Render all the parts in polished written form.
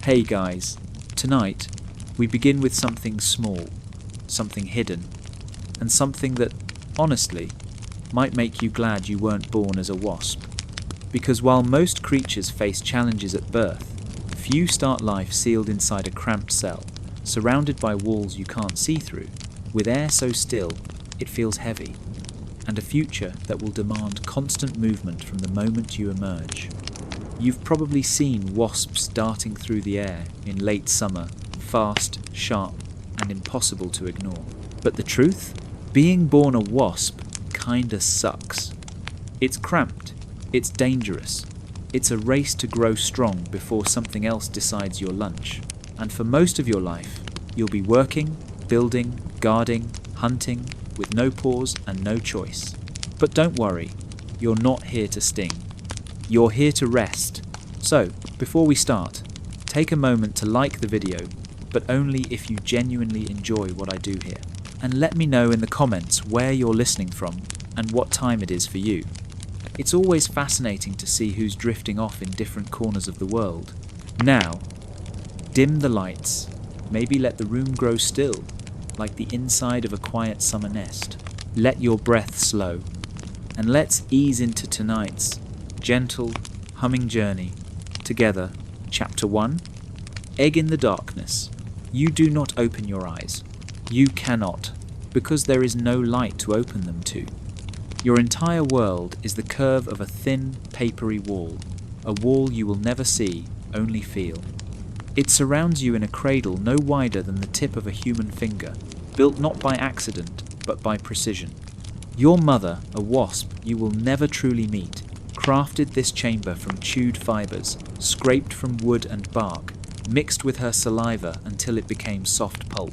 Hey guys, tonight we begin with something small, something hidden, and something that, honestly, might make you glad you weren't born as a wasp. Because while most creatures face challenges at birth, few start life sealed inside a cramped cell, surrounded by walls you can't see through, with air so still it feels heavy, and a future that will demand constant movement from the moment you emerge. You've probably seen wasps darting through the air in late summer, fast, sharp, and impossible to ignore. But the truth? Being born a wasp kinda sucks. It's cramped, it's dangerous, it's a race to grow strong before something else decides your lunch. And for most of your life, you'll be working, building, guarding, hunting, with no pause and no choice. But don't worry, you're not here to sting. You're here to rest. So, before we start, take a moment to like the video, but only if you genuinely enjoy what I do here. And let me know in the comments where you're listening from and what time it is for you. It's always fascinating to see who's drifting off in different corners of the world. Now, dim the lights, maybe let the room grow still, like the inside of a quiet summer nest. Let your breath slow, and let's ease into tonight's gentle, humming journey. Together, Chapter 1, Egg in the Darkness. You do not open your eyes. You cannot, because there is no light to open them to. Your entire world is the curve of a thin, papery wall, a wall you will never see, only feel. It surrounds you in a cradle no wider than the tip of a human finger, built not by accident, but by precision. Your mother, a wasp you will never truly meet, crafted this chamber from chewed fibers, scraped from wood and bark, mixed with her saliva until it became soft pulp.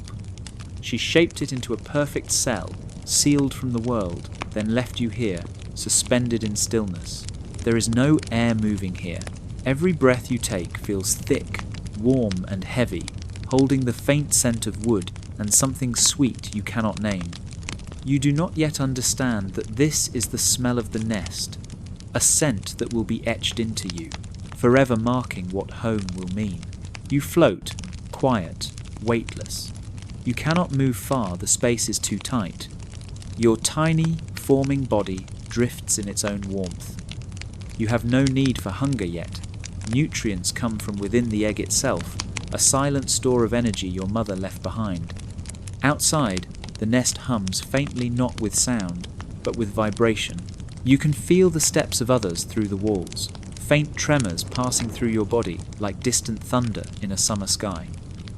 She shaped it into a perfect cell, sealed from the world, then left you here, suspended in stillness. There is no air moving here. Every breath you take feels thick, warm and heavy, holding the faint scent of wood and something sweet you cannot name. You do not yet understand that this is the smell of the nest, a scent that will be etched into you, forever marking what home will mean. You float, quiet, weightless. You cannot move far, the space is too tight. Your tiny, forming body drifts in its own warmth. You have no need for hunger yet. Nutrients come from within the egg itself, a silent store of energy your mother left behind. Outside, the nest hums faintly, not with sound, but with vibration. You can feel the steps of others through the walls, faint tremors passing through your body like distant thunder in a summer sky.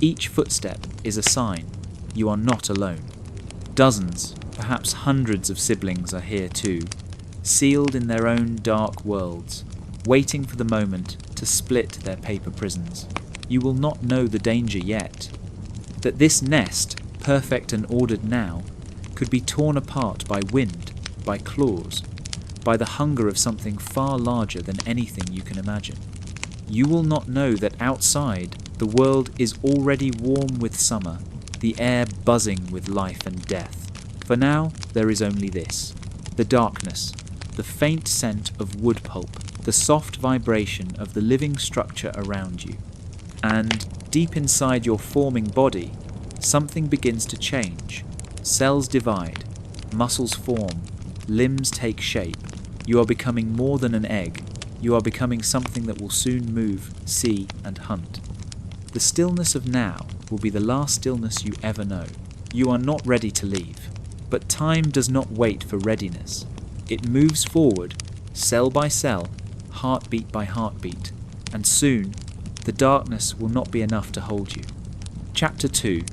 Each footstep is a sign you are not alone. Dozens, perhaps hundreds of siblings are here too, sealed in their own dark worlds, waiting for the moment to split their paper prisons. You will not know the danger yet, that this nest, perfect and ordered now, could be torn apart by wind, by claws, by the hunger of something far larger than anything you can imagine. You will not know that outside, the world is already warm with summer, the air buzzing with life and death. For now, there is only this: the darkness, the faint scent of wood pulp, the soft vibration of the living structure around you. And deep inside your forming body, something begins to change. Cells divide, muscles form, limbs take shape. You are becoming more than an egg. You are becoming something that will soon move, see, and hunt. The stillness of now will be the last stillness you ever know. You are not ready to leave. But time does not wait for readiness. It moves forward, cell by cell, heartbeat by heartbeat, and soon, the darkness will not be enough to hold you. Chapter 2,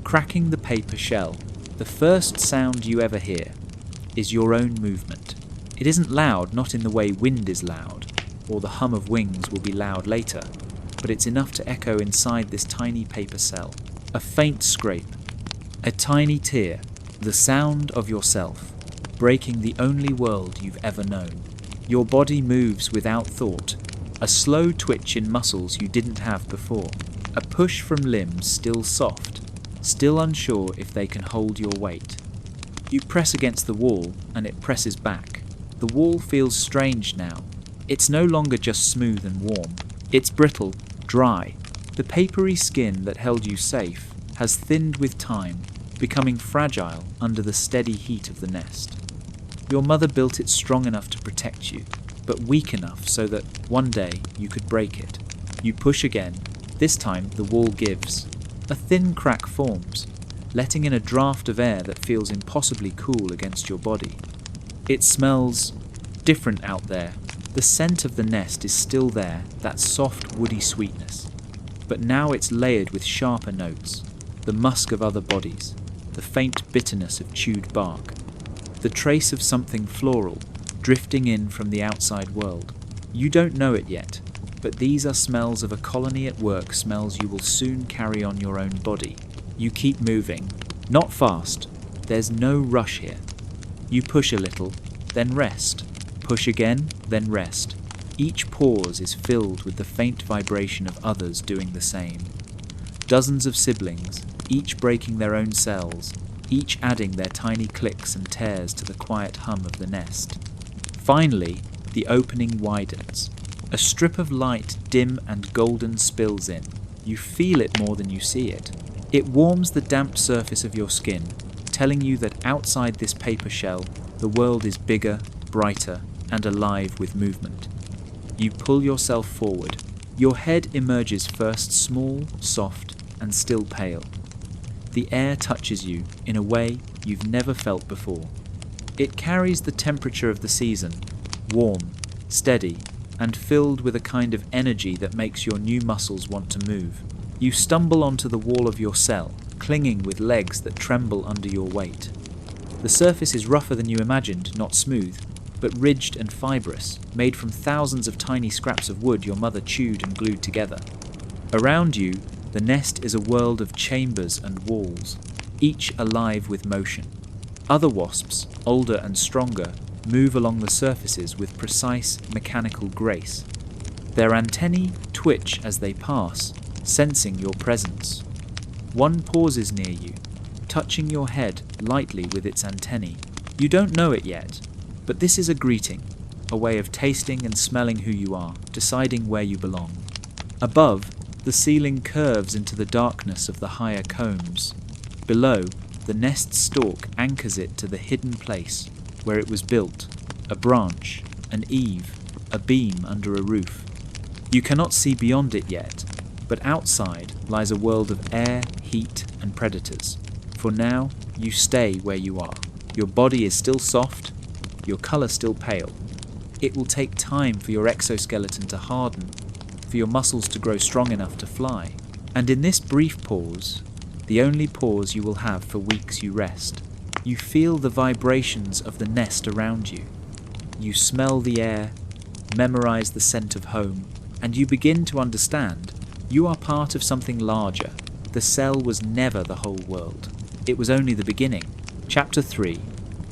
Cracking the Paper Shell. The first sound you ever hear is your own movement. It isn't loud, not in the way wind is loud, or the hum of wings will be loud later, but it's enough to echo inside this tiny paper cell. A faint scrape, a tiny tear, the sound of yourself, breaking the only world you've ever known. Your body moves without thought, a slow twitch in muscles you didn't have before, a push from limbs still soft, still unsure if they can hold your weight. You press against the wall and it presses back. The wall feels strange now. It's no longer just smooth and warm. It's brittle, dry, The papery skin that held you safe has thinned with time, becoming fragile under the steady heat of the nest. Your mother built it strong enough to protect you, but weak enough so that one day you could break it. You push again. This time the wall gives. A thin crack forms, letting in a draft of air that feels impossibly cool against your body. It smells different out there. The scent of the nest is still there, that soft woody sweetness. But now it's layered with sharper notes, the musk of other bodies, the faint bitterness of chewed bark, the trace of something floral drifting in from the outside world. You don't know it yet, but these are smells of a colony at work, smells you will soon carry on your own body. You keep moving, not fast. There's no rush here. You push a little, then rest. Push again, then rest. Each pause is filled with the faint vibration of others doing the same. Dozens of siblings, each breaking their own cells, each adding their tiny clicks and tears to the quiet hum of the nest. Finally, the opening widens. A strip of light, dim and golden, spills in. You feel it more than you see it. It warms the damp surface of your skin, telling you that outside this paper shell, the world is bigger, brighter, and alive with movement. You pull yourself forward. Your head emerges first small, soft, and still pale. The air touches you in a way you've never felt before. It carries the temperature of the season, warm, steady, and filled with a kind of energy that makes your new muscles want to move. You stumble onto the wall of your cell, clinging with legs that tremble under your weight. The surface is rougher than you imagined, not smooth, but ridged and fibrous, made from thousands of tiny scraps of wood your mother chewed and glued together. Around you, the nest is a world of chambers and walls, each alive with motion. Other wasps, older and stronger, move along the surfaces with precise mechanical grace. Their antennae twitch as they pass, sensing your presence. One pauses near you, touching your head lightly with its antennae. You don't know it yet, but this is a greeting, a way of tasting and smelling who you are, deciding where you belong. Above, the ceiling curves into the darkness of the higher combs. Below, the nest stalk anchors it to the hidden place where it was built, a branch, an eave, a beam under a roof. You cannot see beyond it yet, but outside lies a world of air, heat, and predators. For now, you stay where you are. Your body is still soft, your colour still pale. It will take time for your exoskeleton to harden, for your muscles to grow strong enough to fly. And in this brief pause, the only pause you will have for weeks you rest, you feel the vibrations of the nest around you. You smell the air, memorize the scent of home, and you begin to understand you are part of something larger. The cell was never the whole world. It was only the beginning. Chapter 3.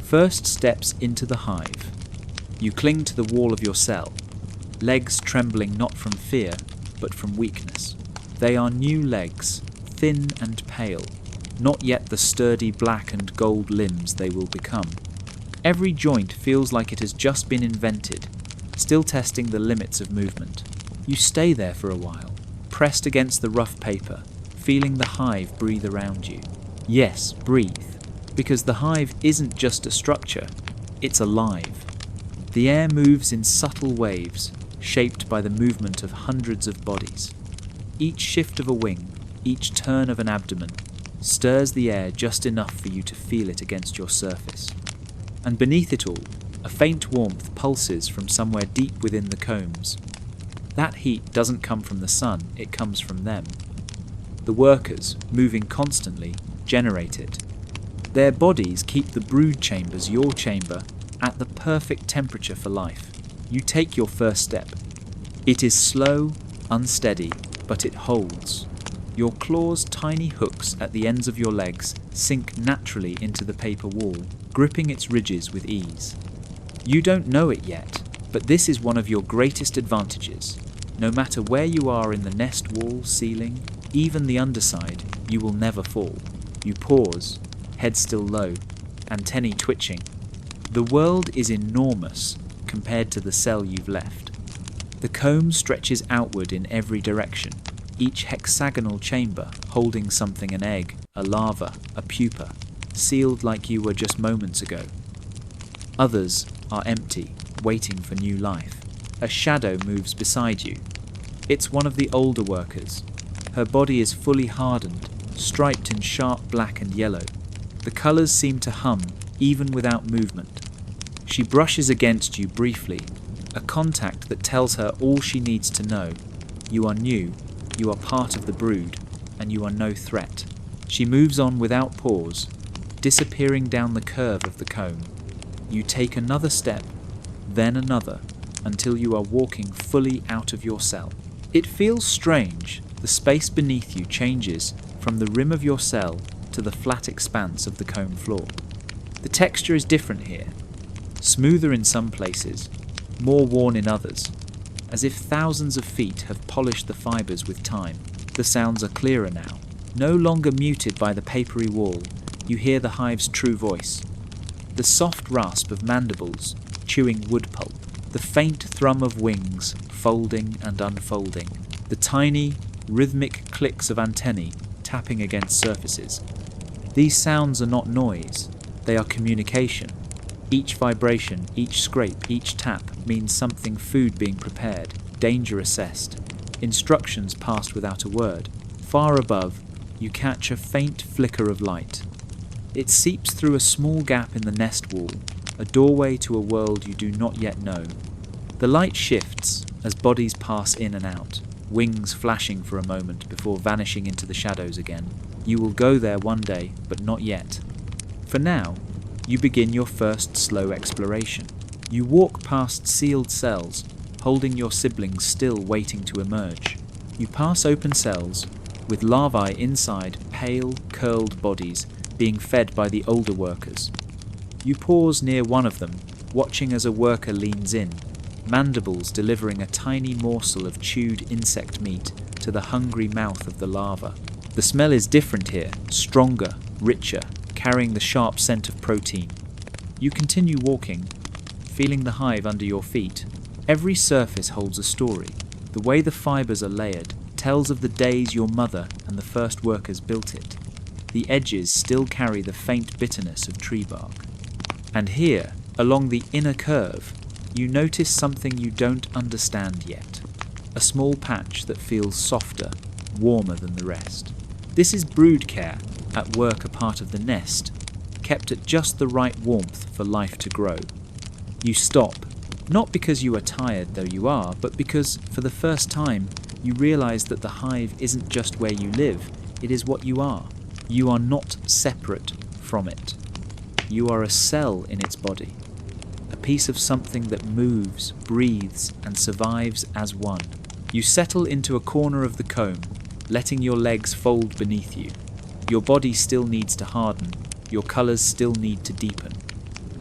First steps into the hive. You cling to the wall of your cell, legs trembling not from fear, but from weakness. They are new legs, thin and pale, not yet the sturdy black and gold limbs they will become. Every joint feels like it has just been invented, still testing the limits of movement. You stay there for a while, pressed against the rough paper, feeling the hive breathe around you. Yes, breathe, because the hive isn't just a structure, it's alive. The air moves in subtle waves, shaped by the movement of hundreds of bodies. Each shift of a wing, each turn of an abdomen, stirs the air just enough for you to feel it against your surface. And beneath it all, a faint warmth pulses from somewhere deep within the combs. That heat doesn't come from the sun, it comes from them. The workers, moving constantly, generate it. Their bodies keep the brood chambers, your chamber, at the perfect temperature for life. You take your first step. It is slow, unsteady, but it holds. Your claws' tiny hooks at the ends of your legs sink naturally into the paper wall, gripping its ridges with ease. You don't know it yet, but this is one of your greatest advantages. No matter where you are in the nest wall, ceiling, even the underside, you will never fall. You pause, head still low, antennae twitching. The world is enormous compared to the cell you've left. The comb stretches outward in every direction. each hexagonal chamber holding something: an egg, a larva, a pupa, sealed like you were just moments ago. Others are empty, waiting for new life. A shadow moves beside you. It's one of the older workers. Her body is fully hardened, striped in sharp black and yellow. The colours seem to hum, even without movement. She brushes against you briefly, a contact that tells her all she needs to know. You are new, you are part of the brood, and you are no threat. She moves on without pause, disappearing down the curve of the comb. You take another step, then another, until you are walking fully out of your cell. It feels strange. The space beneath you changes from the rim of your cell to the flat expanse of the comb floor. The texture is different here, smoother in some places, more worn in others, as if thousands of feet have polished the fibres with time. The sounds are clearer now, no longer muted by the papery wall. You hear the hive's true voice, the soft rasp of mandibles chewing wood pulp, the faint thrum of wings folding and unfolding, the tiny, rhythmic clicks of antennae tapping against surfaces. These sounds are not noise, they are communication. Each vibration, each scrape, each tap means something: food being prepared, danger assessed, instructions passed without a word. Far above, you catch a faint flicker of light. It seeps through a small gap in the nest wall, a doorway to a world you do not yet know. The light shifts as bodies pass in and out, wings flashing for a moment before vanishing into the shadows again. You will go there one day, but not yet. For now, you begin your first slow exploration. You walk past sealed cells, holding your siblings still waiting to emerge. You pass open cells, with larvae inside pale, curled bodies being fed by the older workers. You pause near one of them, watching as a worker leans in, mandibles delivering a tiny morsel of chewed insect meat to the hungry mouth of the larva. The smell is different here, stronger, richer, carrying the sharp scent of protein. You continue walking, feeling the hive under your feet. Every surface holds a story. The way the fibres are layered tells of the days your mother and the first workers built it. The edges still carry the faint bitterness of tree bark. And here, along the inner curve, you notice something you don't understand yet. A small patch that feels softer, warmer than the rest. This is brood care, at work a part of the nest, kept at just the right warmth for life to grow. You stop, not because you are tired, though you are, but because, for the first time, you realize that the hive isn't just where you live, it is what you are. You are not separate from it. You are a cell in its body, a piece of something that moves, breathes, and survives as one. You settle into a corner of the comb, letting your legs fold beneath you. Your body still needs to harden, your colours still need to deepen.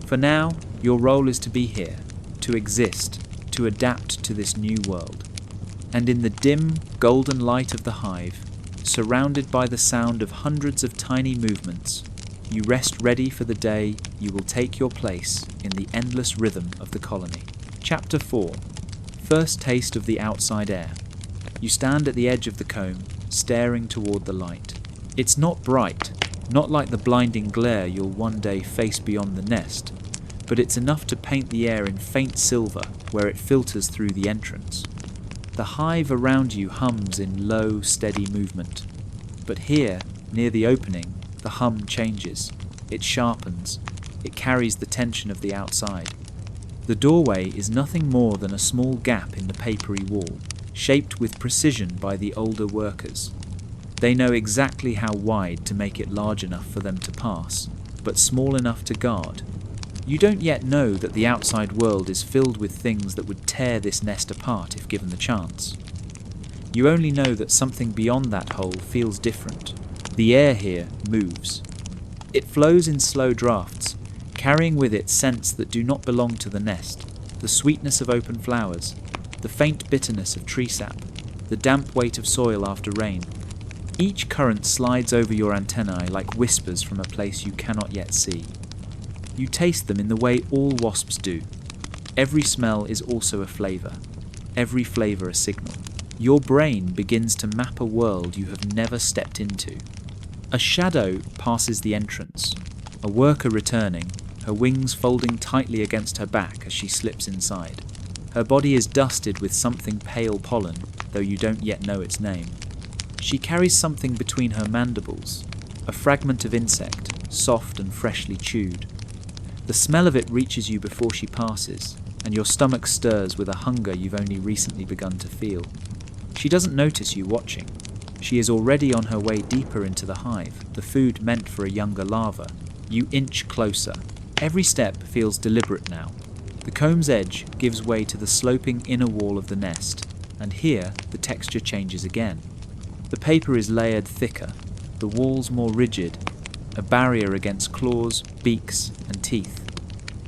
For now, your role is to be here, to exist, to adapt to this new world. And in the dim, golden light of the hive, surrounded by the sound of hundreds of tiny movements, you rest ready for the day you will take your place in the endless rhythm of the colony. Chapter 4. First taste of the outside air. You stand at the edge of the comb, staring toward the light. It's not bright, not like the blinding glare you'll one day face beyond the nest, but it's enough to paint the air in faint silver where it filters through the entrance. The hive around you hums in low, steady movement. But here, near the opening, the hum changes. It sharpens. It carries the tension of the outside. The doorway is nothing more than a small gap in the papery wall, shaped with precision by the older workers. They know exactly how wide to make it large enough for them to pass, but small enough to guard. You don't yet know that the outside world is filled with things that would tear this nest apart if given the chance. You only know that something beyond that hole feels different. The air here moves. It flows in slow drafts, carrying with it scents that do not belong to the nest, the sweetness of open flowers, the faint bitterness of tree sap, the damp weight of soil after rain. Each current slides over your antennae like whispers from a place you cannot yet see. You taste them in the way all wasps do. Every smell is also a flavour, every flavour a signal. Your brain begins to map a world you have never stepped into. A shadow passes the entrance, a worker returning, her wings folding tightly against her back as she slips inside. Her body is dusted with something pale pollen, though you don't yet know its name. She carries something between her mandibles, a fragment of insect, soft and freshly chewed. The smell of it reaches you before she passes, and your stomach stirs with a hunger you've only recently begun to feel. She doesn't notice you watching. She is already on her way deeper into the hive, the food meant for a younger larva. You inch closer. Every step feels deliberate now. The comb's edge gives way to the sloping inner wall of the nest, and here the texture changes again. The paper is layered thicker, the walls more rigid, a barrier against claws, beaks, and teeth.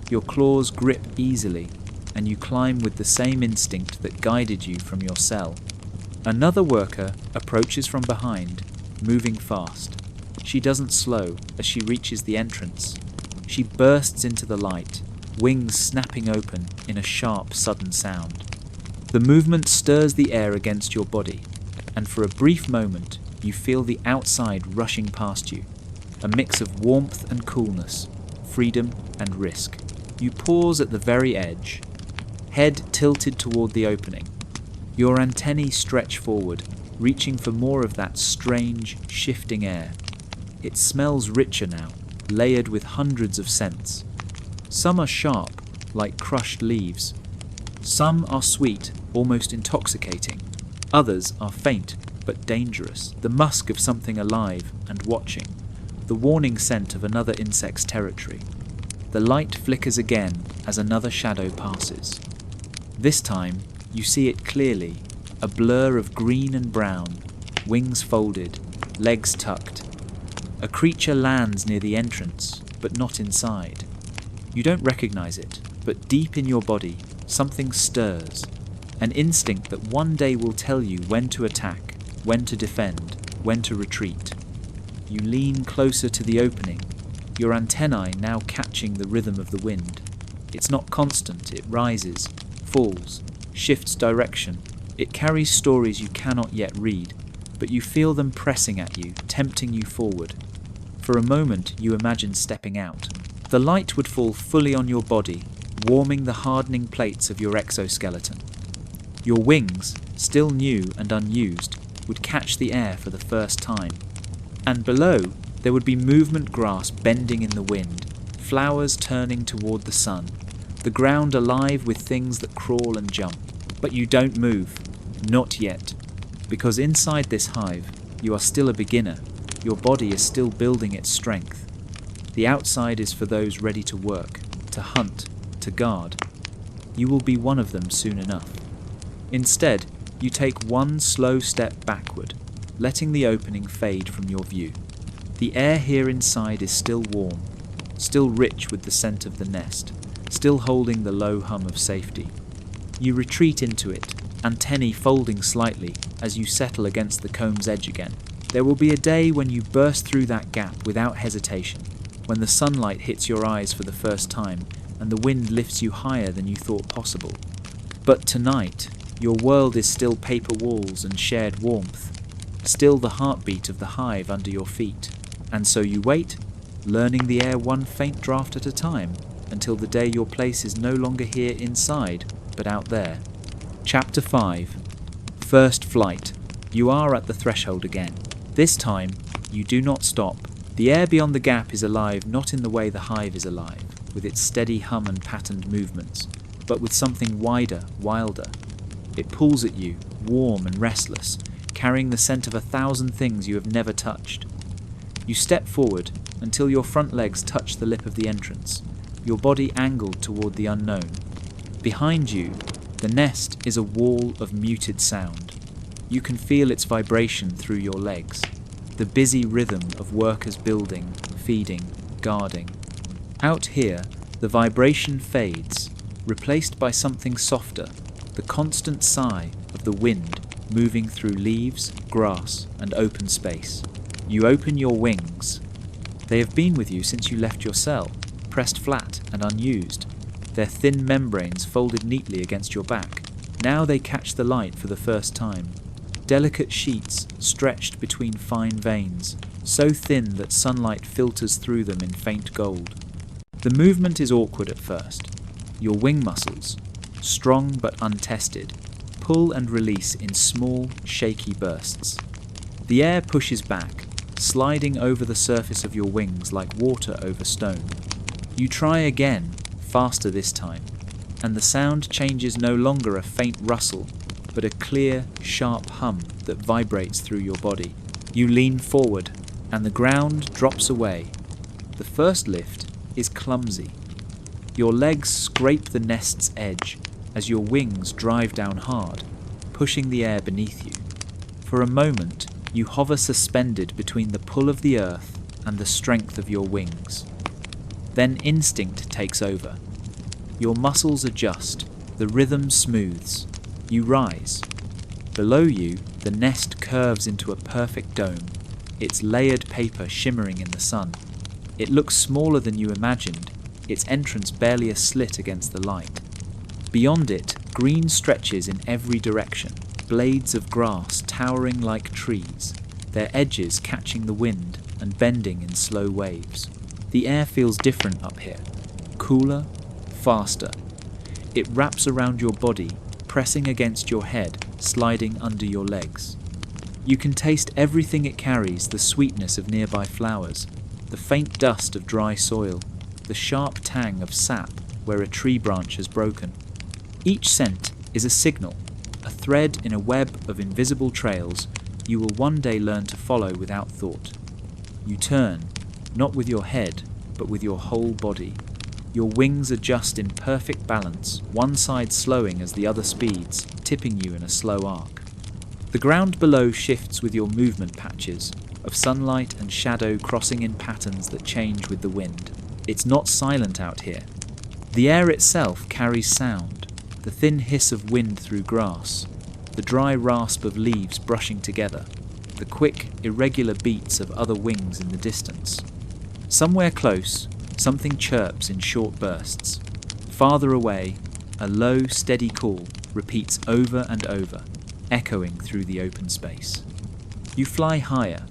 Your claws grip easily, and you climb with the same instinct that guided you from your cell. Another worker approaches from behind, moving fast. She doesn't slow as she reaches the entrance. She bursts into the light, wings snapping open in a sharp, sudden sound. The movement stirs the air against your body, and for a brief moment you feel the outside rushing past you, a mix of warmth and coolness, freedom and risk. You pause at the very edge, head tilted toward the opening. Your antennae stretch forward, reaching for more of that strange, shifting air. It smells richer now, layered with hundreds of scents. Some are sharp, like crushed leaves. Some are sweet, almost intoxicating. Others are faint, but dangerous, the musk of something alive and watching, the warning scent of another insect's territory. The light flickers again as another shadow passes. This time, you see it clearly, a blur of green and brown, wings folded, legs tucked. A creature lands near the entrance, but not inside. You don't recognize it, but deep in your body, something stirs, an instinct that one day will tell you when to attack, when to defend, when to retreat. You lean closer to the opening, your antennae now catching the rhythm of the wind. It's not constant, it rises, falls, shifts direction. It carries stories you cannot yet read, but you feel them pressing at you, tempting you forward. For a moment, you imagine stepping out. The light would fall fully on your body, warming the hardening plates of your exoskeleton. Your wings, still new and unused, would catch the air for the first time. And below, there would be movement grass bending in the wind, flowers turning toward the sun, the ground alive with things that crawl and jump. But you don't move, not yet, because inside this hive, you are still a beginner. Your body is still building its strength. The outside is for those ready to work, to hunt, to guard. You will be one of them soon enough. Instead, you take one slow step backward, letting the opening fade from your view. The air here inside is still warm, still rich with the scent of the nest, still holding the low hum of safety. You retreat into it, antennae folding slightly as you settle against the comb's edge again. There will be a day when you burst through that gap without hesitation, when the sunlight hits your eyes for the first time and the wind lifts you higher than you thought possible. But tonight, your world is still paper walls and shared warmth, still the heartbeat of the hive under your feet. And so you wait, learning the air one faint draft at a time, until the day your place is no longer here inside, but out there. Chapter 5. First Flight. You are at the threshold again. This time, you do not stop. The air beyond the gap is alive not in the way the hive is alive, with its steady hum and patterned movements, but with something wider, wilder. It pulls at you, warm and restless, carrying the scent of 1,000 things you have never touched. You step forward until your front legs touch the lip of the entrance, your body angled toward the unknown. Behind you, the nest is a wall of muted sound. You can feel its vibration through your legs, the busy rhythm of workers building, feeding, guarding. Out here, the vibration fades, replaced by something softer, the constant sigh of the wind moving through leaves, grass, and open space. You open your wings. They have been with you since you left your cell, pressed flat and unused, their thin membranes folded neatly against your back. Now they catch the light for the first time. Delicate sheets stretched between fine veins, so thin that sunlight filters through them in faint gold. The movement is awkward at first. Your wing muscles, strong but untested, pull and release in small, shaky bursts. The air pushes back, sliding over the surface of your wings like water over stone. You try again, faster this time, and the sound changes no longer a faint rustle, but a clear, sharp hum that vibrates through your body. You lean forward, and the ground drops away. The first lift is clumsy. Your legs scrape the nest's edge as your wings drive down hard, pushing the air beneath you. For a moment, you hover suspended between the pull of the earth and the strength of your wings. Then instinct takes over. Your muscles adjust, the rhythm smooths. You rise. Below you, the nest curves into a perfect dome, its layered paper shimmering in the sun. It looks smaller than you imagined, its entrance barely a slit against the light. Beyond it, green stretches in every direction, blades of grass towering like trees, their edges catching the wind and bending in slow waves. The air feels different up here, cooler, faster. It wraps around your body, pressing against your head, sliding under your legs. You can taste everything it carries, the sweetness of nearby flowers, the faint dust of dry soil, the sharp tang of sap where a tree branch has broken. Each scent is a signal, a thread in a web of invisible trails you will one day learn to follow without thought. You turn, not with your head, but with your whole body. Your wings adjust in perfect balance, one side slowing as the other speeds, tipping you in a slow arc. The ground below shifts with your movement patches, of sunlight and shadow crossing in patterns that change with the wind. It's not silent out here. The air itself carries sound, the thin hiss of wind through grass, the dry rasp of leaves brushing together, the quick, irregular beats of other wings in the distance. Somewhere close, something chirps in short bursts. Farther away, a low, steady call repeats over and over, echoing through the open space. You fly higher.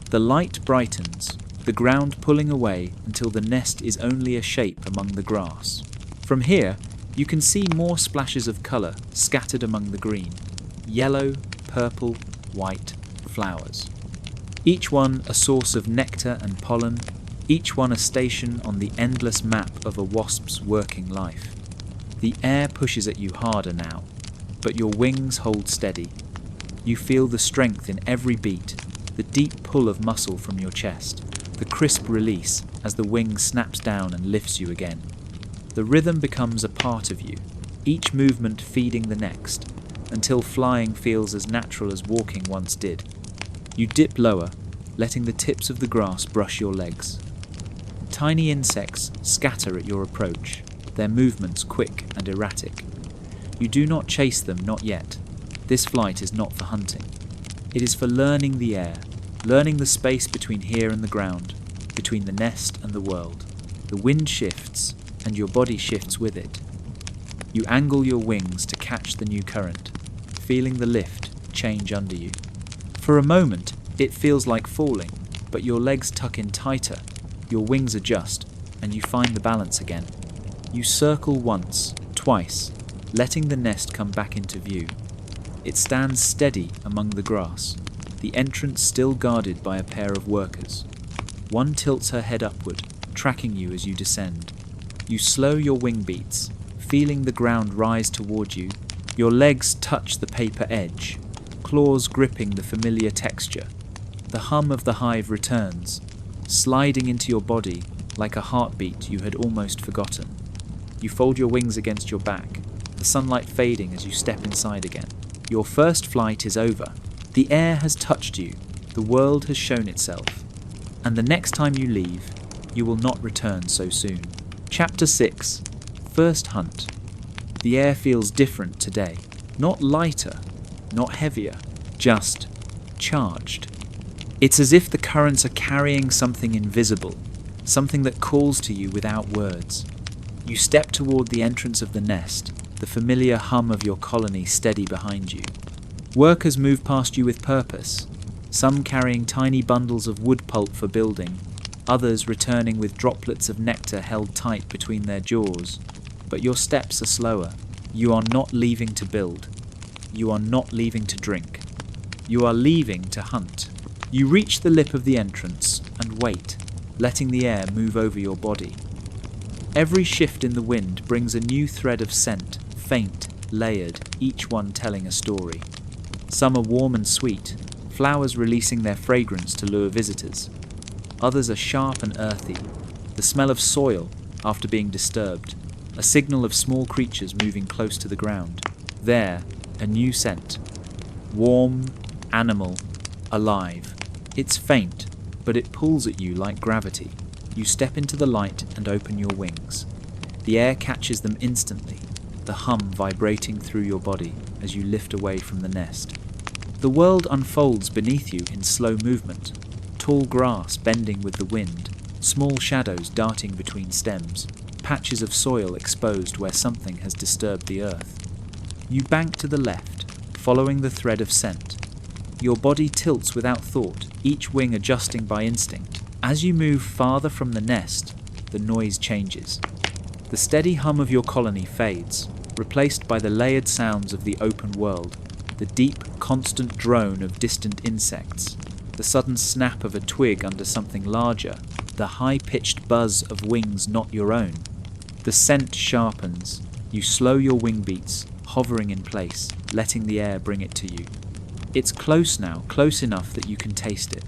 The light brightens, the ground pulling away until the nest is only a shape among the grass. From here, you can see more splashes of colour scattered among the green. Yellow, purple, white flowers. Each one a source of nectar and pollen, each one a station on the endless map of a wasp's working life. The air pushes at you harder now, but your wings hold steady. You feel the strength in every beat, the deep pull of muscle from your chest, the crisp release as the wing snaps down and lifts you again. The rhythm becomes a part of you, each movement feeding the next, until flying feels as natural as walking once did. You dip lower, letting the tips of the grass brush your legs. Tiny insects scatter at your approach, their movements quick and erratic. You do not chase them, not yet. This flight is not for hunting. It is for learning the air, learning the space between here and the ground, between the nest and the world. The wind shifts, and your body shifts with it. You angle your wings to catch the new current, feeling the lift change under you. For a moment, it feels like falling, but your legs tuck in tighter, your wings adjust, and you find the balance again. You circle once, twice, letting the nest come back into view. It stands steady among the grass, the entrance still guarded by a pair of workers. One tilts her head upward, tracking you as you descend. You slow your wing beats, feeling the ground rise toward you. Your legs touch the paper edge, claws gripping the familiar texture. The hum of the hive returns, sliding into your body like a heartbeat you had almost forgotten. You fold your wings against your back, the sunlight fading as you step inside again. Your first flight is over. The air has touched you, the world has shown itself, and the next time you leave, you will not return so soon. Chapter 6. First Hunt. The air feels different today. Not lighter, not heavier, just charged. It's as if the currents are carrying something invisible, something that calls to you without words. You step toward the entrance of the nest, the familiar hum of your colony steady behind you. Workers move past you with purpose, some carrying tiny bundles of wood pulp for building, others returning with droplets of nectar held tight between their jaws. But your steps are slower. You are not leaving to build. You are not leaving to drink. You are leaving to hunt. You reach the lip of the entrance and wait, letting the air move over your body. Every shift in the wind brings a new thread of scent, faint, layered, each one telling a story. Some are warm and sweet, flowers releasing their fragrance to lure visitors. Others are sharp and earthy, the smell of soil after being disturbed, a signal of small creatures moving close to the ground. There, a new scent. Warm, animal, alive. It's faint, but it pulls at you like gravity. You step into the light and open your wings. The air catches them instantly, the hum vibrating through your body as you lift away from the nest. The world unfolds beneath you in slow movement, tall grass bending with the wind, small shadows darting between stems, patches of soil exposed where something has disturbed the earth. You bank to the left, following the thread of scent. Your body tilts without thought, each wing adjusting by instinct. As you move farther from the nest, the noise changes. The steady hum of your colony fades, replaced by the layered sounds of the open world, the deep, constant drone of distant insects, the sudden snap of a twig under something larger, the high-pitched buzz of wings not your own. The scent sharpens. You slow your wing beats, hovering in place, letting the air bring it to you. It's close now, close enough that you can taste it.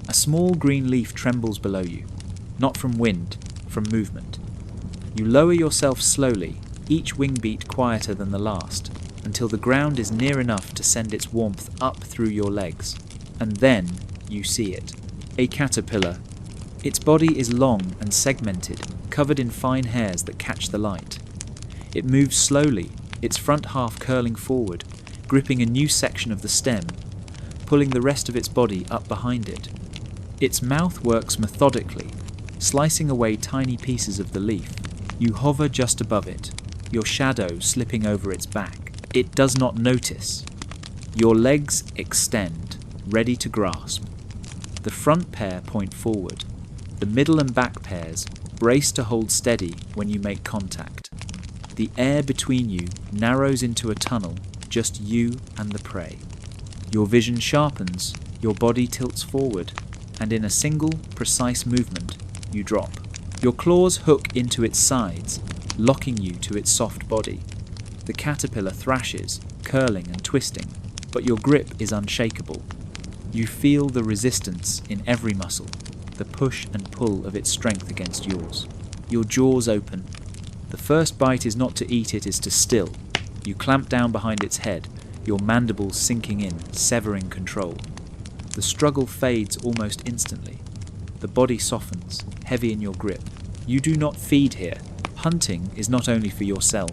A small green leaf trembles below you, not from wind, from movement. You lower yourself slowly, each wing beat quieter than the last, until the ground is near enough to send its warmth up through your legs. And then you see it. A caterpillar. Its body is long and segmented, covered in fine hairs that catch the light. It moves slowly, its front half curling forward, gripping a new section of the stem, pulling the rest of its body up behind it. Its mouth works methodically, slicing away tiny pieces of the leaf. You hover just above it, your shadow slipping over its back. It does not notice. Your legs extend, ready to grasp. The front pair point forward. The middle and back pairs brace to hold steady when you make contact. The air between you narrows into a tunnel, just you and the prey. Your vision sharpens, your body tilts forward, and in a single, precise movement, you drop. Your claws hook into its sides, locking you to its soft body. The caterpillar thrashes, curling and twisting, but your grip is unshakable. You feel the resistance in every muscle, the push and pull of its strength against yours. Your jaws open. The first bite is not to eat, it is to still. You clamp down behind its head, your mandibles sinking in, severing control. The struggle fades almost instantly. The body softens, heavy in your grip. You do not feed here. Hunting is not only for yourself.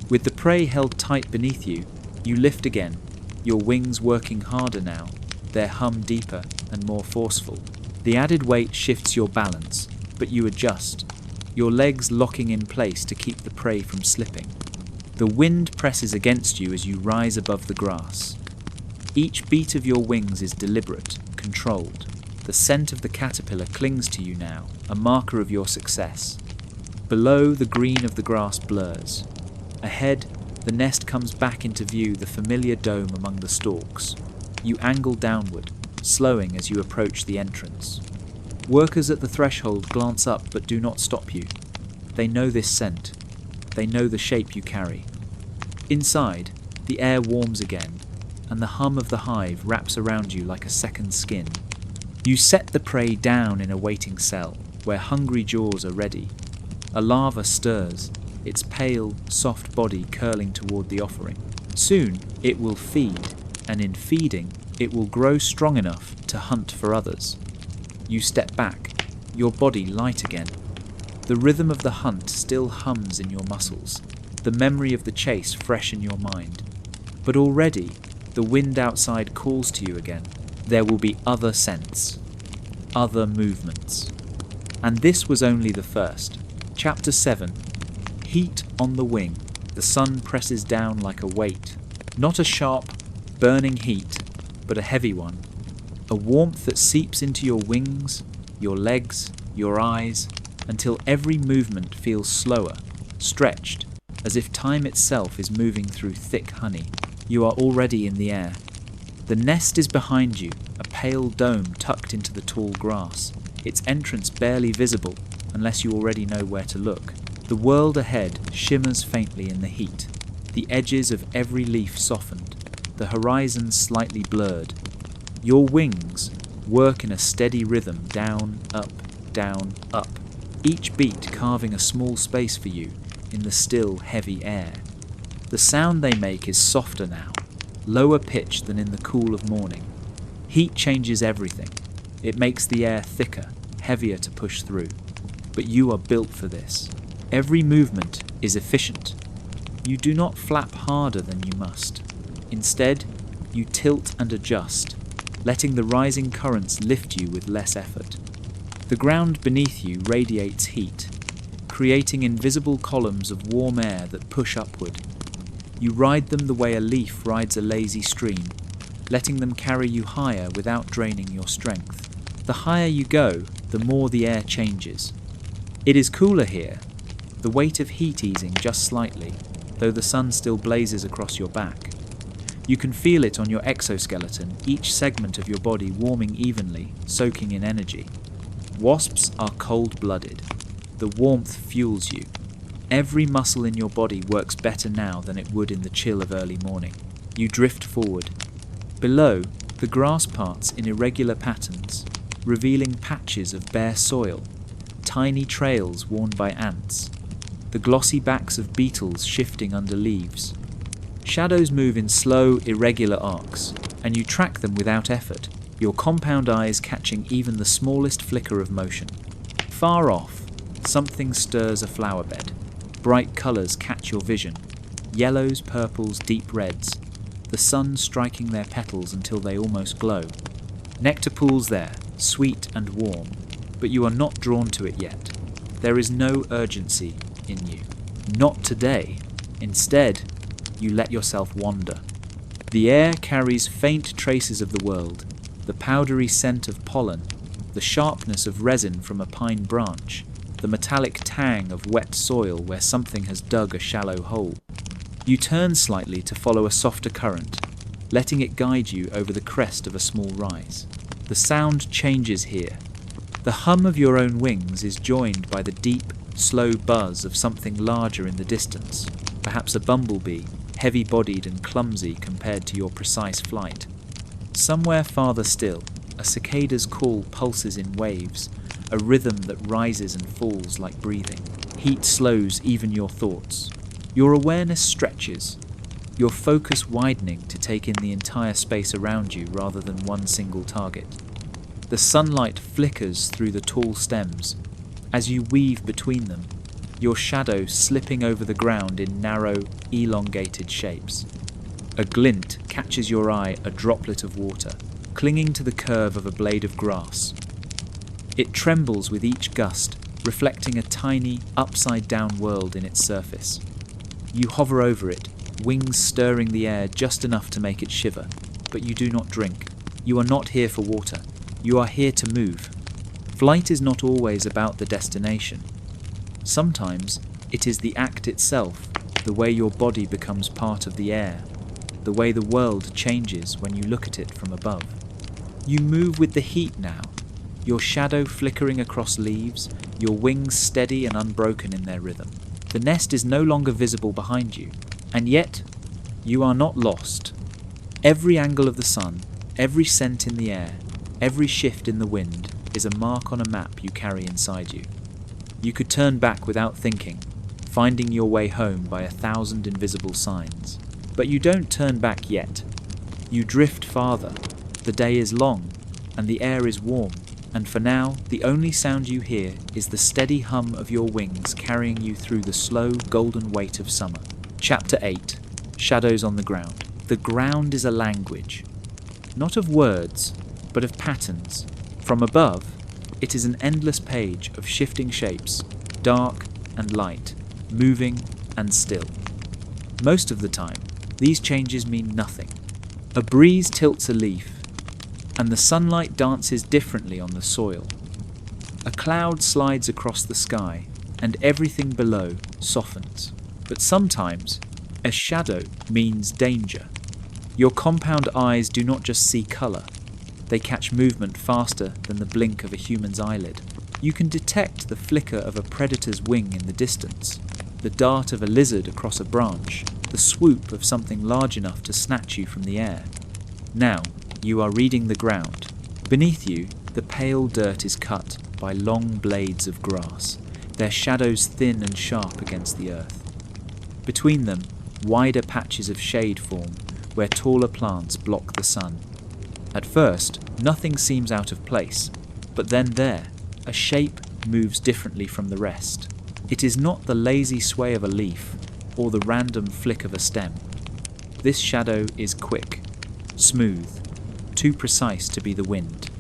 With the prey held tight beneath you, you lift again, your wings working harder now, their hum deeper and more forceful. The added weight shifts your balance, but you adjust, your legs locking in place to keep the prey from slipping. The wind presses against you as you rise above the grass. Each beat of your wings is deliberate, controlled. The scent of the caterpillar clings to you now, a marker of your success. Below, the green of the grass blurs. Ahead, the nest comes back into view, the familiar dome among the stalks. You angle downward, slowing as you approach the entrance. Workers at the threshold glance up but do not stop you. They know this scent. They know the shape you carry. Inside, the air warms again, and the hum of the hive wraps around you like a second skin. You set the prey down in a waiting cell, where hungry jaws are ready. A larva stirs, its pale, soft body curling toward the offering. Soon, it will feed, and in feeding, it will grow strong enough to hunt for others. You step back, your body light again. The rhythm of the hunt still hums in your muscles, the memory of the chase fresh in your mind. But already, the wind outside calls to you again. There will be other scents, other movements. And this was only the first. Chapter 7. Heat on the Wing. the sun presses down like a weight. Not a sharp, burning heat, but a heavy one. A warmth that seeps into your wings, your legs, your eyes, until every movement feels slower, stretched, as if time itself is moving through thick honey. You are already in the air. The nest is behind you, a pale dome tucked into the tall grass, its entrance barely visible unless you already know where to look. The world ahead shimmers faintly in the heat, the edges of every leaf softened, the horizon slightly blurred. Your wings work in a steady rhythm, down, up, each beat carving a small space for you in the still, heavy air. The sound they make is softer now, lower pitched than in the cool of morning. Heat changes everything. It makes the air thicker, heavier to push through. But you are built for this. Every movement is efficient. You do not flap harder than you must. Instead, you tilt and adjust, letting the rising currents lift you with less effort. The ground beneath you radiates heat, creating invisible columns of warm air that push upward. You ride them the way a leaf rides a lazy stream, letting them carry you higher without draining your strength. The higher you go, the more the air changes. It is cooler here, the weight of heat easing just slightly, though the sun still blazes across your back. You can feel it on your exoskeleton, each segment of your body warming evenly, soaking in energy. Wasps are cold-blooded. The warmth fuels you. Every muscle in your body works better now than it would in the chill of early morning. You drift forward. Below, the grass parts in irregular patterns, revealing patches of bare soil, tiny trails worn by ants, the glossy backs of beetles shifting under leaves. Shadows move in slow, irregular arcs, and you track them without effort, your compound eyes catching even the smallest flicker of motion. Far off, something stirs a flower bed. Bright colours catch your vision, yellows, purples, deep reds, the sun striking their petals until they almost glow. Nectar pools there, sweet and warm, but you are not drawn to it yet. There is no urgency in you. Not today. Instead, you let yourself wander. The air carries faint traces of the world, the powdery scent of pollen, the sharpness of resin from a pine branch, the metallic tang of wet soil where something has dug a shallow hole. You turn slightly to follow a softer current, letting it guide you over the crest of a small rise. The sound changes here. The hum of your own wings is joined by the deep, slow buzz of something larger in the distance, perhaps a bumblebee, heavy-bodied and clumsy compared to your precise flight. Somewhere farther still, a cicada's call pulses in waves, a rhythm that rises and falls like breathing. Heat slows even your thoughts. Your awareness stretches, your focus widening to take in the entire space around you rather than one single target. The sunlight flickers through the tall stems. As you weave between them, your shadow slipping over the ground in narrow, elongated shapes. A glint catches your eye, a droplet of water, clinging to the curve of a blade of grass. It trembles with each gust, reflecting a tiny, upside-down world in its surface. You hover over it, wings stirring the air just enough to make it shiver, but you do not drink. You are not here for water. You are here to move. Flight is not always about the destination. Sometimes it is the act itself, the way your body becomes part of the air, the way the world changes when you look at it from above. You move with the heat now, your shadow flickering across leaves, your wings steady and unbroken in their rhythm. The nest is no longer visible behind you, and yet you are not lost. Every angle of the sun, every scent in the air, every shift in the wind is a mark on a map you carry inside you. You could turn back without thinking, finding your way home by 1,000 invisible signs. But you don't turn back yet. You drift farther. The day is long, and the air is warm, and for now, the only sound you hear is the steady hum of your wings carrying you through the slow, golden weight of summer. Chapter 8. Shadows on the Ground. The ground is a language, not of words, but of patterns. From above, it is an endless page of shifting shapes, dark and light, moving and still. Most of the time, these changes mean nothing. A breeze tilts a leaf, and the sunlight dances differently on the soil. A cloud slides across the sky, and everything below softens. But sometimes, a shadow means danger. Your compound eyes do not just see colour, they catch movement faster than the blink of a human's eyelid. You can detect the flicker of a predator's wing in the distance, the dart of a lizard across a branch, the swoop of something large enough to snatch you from the air. Now, you are reading the ground. Beneath you, the pale dirt is cut by long blades of grass, their shadows thin and sharp against the earth. Between them, wider patches of shade form where taller plants block the sun. At first, nothing seems out of place, but then there, a shape moves differently from the rest. It is not the lazy sway of a leaf or the random flick of a stem. This shadow is quick, smooth, too precise to be the wind.